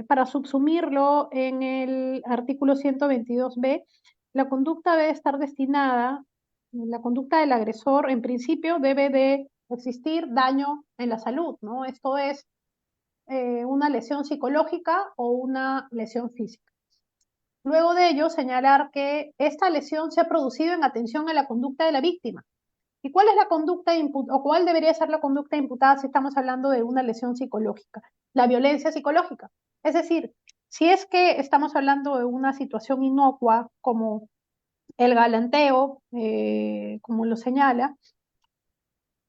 para subsumirlo en el artículo 122B, la conducta debe estar destinada, la conducta del agresor en principio debe de existir daño en la salud, ¿no? Esto es una lesión psicológica o una lesión física. Luego de ello, señalar que esta lesión se ha producido en atención a la conducta de la víctima. ¿Y cuál es la conducta o cuál debería ser la conducta imputada si estamos hablando de una lesión psicológica? La violencia psicológica. Es decir, si es que estamos hablando de una situación inocua como el galanteo, como lo señala,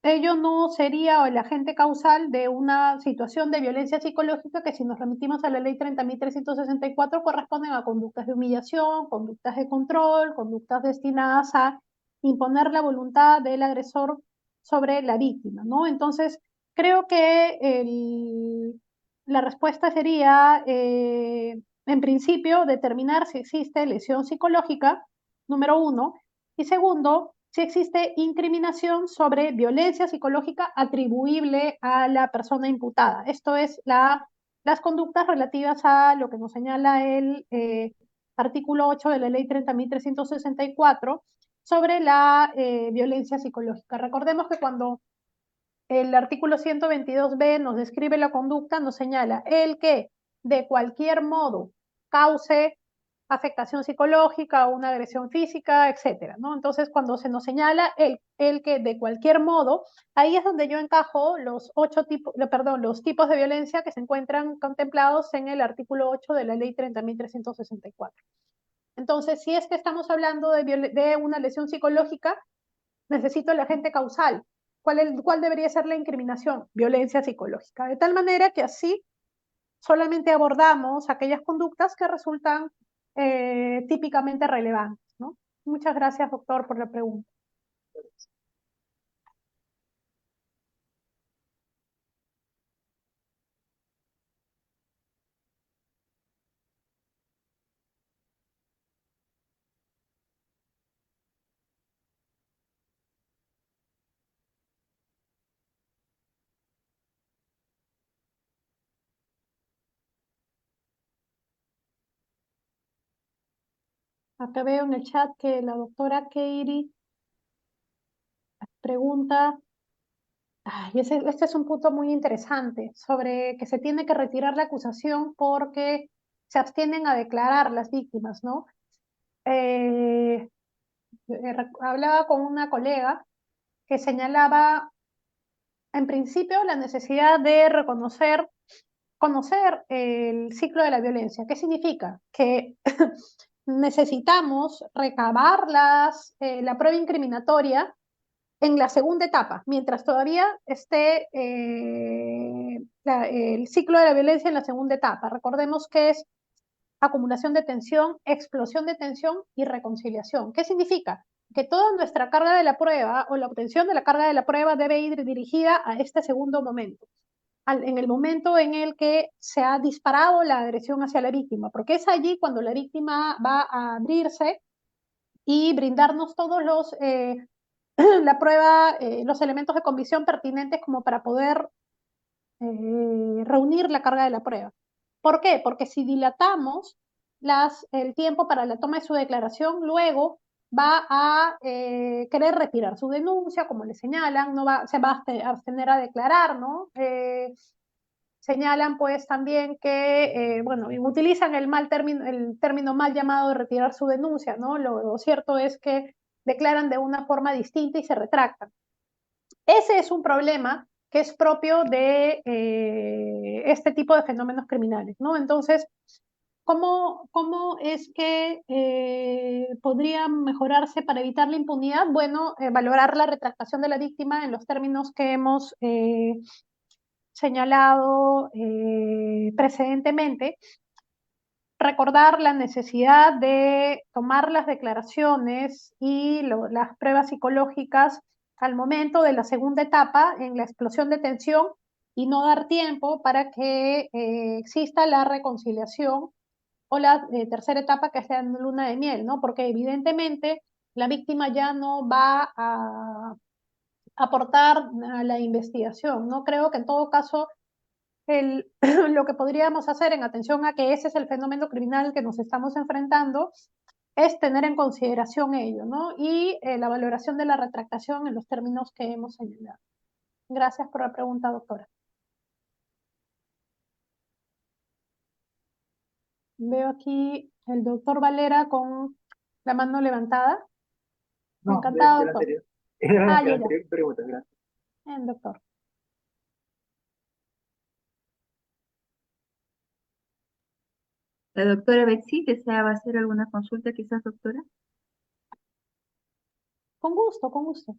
ello no sería el agente causal de una situación de violencia psicológica que, si nos remitimos a la ley 30.364, corresponden a conductas de humillación, conductas de control, conductas destinadas a imponer la voluntad del agresor sobre la víctima, ¿no? Entonces, creo que la respuesta sería, en principio, determinar si existe lesión psicológica, número uno, y segundo, si existe incriminación sobre violencia psicológica atribuible a la persona imputada. Esto es las conductas relativas a lo que nos señala el artículo 8 de la ley 30.364 sobre la violencia psicológica. Recordemos que cuando el artículo 122b nos describe la conducta, nos señala el que de cualquier modo cause afectación psicológica o una agresión física, etcétera, ¿no? Entonces, cuando se nos señala el que de cualquier modo, ahí es donde yo encajo los los tipos de violencia que se encuentran contemplados en el artículo 8 de la ley 30.364. Entonces, si es que estamos hablando de una lesión psicológica, necesito el agente causal. ¿Cuál debería ser la incriminación? Violencia psicológica. De tal manera que así solamente abordamos aquellas conductas que resultan típicamente relevantes, ¿no? Muchas gracias, doctor, por la pregunta. Acá veo en el chat que la doctora Keiri pregunta, este es un punto muy interesante, sobre que se tiene que retirar la acusación porque se abstienen a declarar las víctimas, ¿no? Hablaba con una colega que señalaba, en principio, la necesidad de conocer el ciclo de la violencia. ¿Qué significa? Que necesitamos recabar la prueba incriminatoria en la segunda etapa, mientras todavía esté el ciclo de la violencia en la segunda etapa. Recordemos que es acumulación de tensión, explosión de tensión y reconciliación. ¿Qué significa? Que toda nuestra carga de la prueba o la obtención de la carga de la prueba debe ir dirigida a este segundo momento. en el momento en el que se ha disparado la agresión hacia la víctima, porque es allí cuando la víctima va a abrirse y brindarnos todos la prueba, los elementos de convicción pertinentes como para poder reunir la carga de la prueba. ¿Por qué? Porque si dilatamos el tiempo para la toma de su declaración, luego va a querer retirar su denuncia, como le señalan, se va a abstener a declarar, ¿no? Señalan pues también que, bueno, utilizan el término mal llamado de retirar su denuncia, ¿no? Lo cierto es que declaran de una forma distinta y se retractan. Ese es un problema que es propio de este tipo de fenómenos criminales, ¿no? Entonces, ¿cómo es que podría mejorarse para evitar la impunidad? Bueno, valorar la retractación de la víctima en los términos que hemos señalado precedentemente, recordar la necesidad de tomar las declaraciones y las pruebas psicológicas al momento de la segunda etapa en la explosión de tensión y no dar tiempo para que exista la reconciliación o la tercera etapa que sea en luna de miel, ¿no? Porque evidentemente la víctima ya no va a aportar a la investigación, ¿no? Creo que en todo caso lo que podríamos hacer en atención a que ese es el fenómeno criminal que nos estamos enfrentando es tener en consideración ello, ¿no? Y la valoración de la retractación en los términos que hemos señalado. Gracias por la pregunta, doctora. Veo aquí el doctor Valera con la mano levantada. No, Encantado, de la doctor. anterior. Era la Ya. anterior pregunta, gracias. Bien, doctor. La doctora Betsy deseaba hacer alguna consulta, quizás, doctora. Con gusto, con gusto.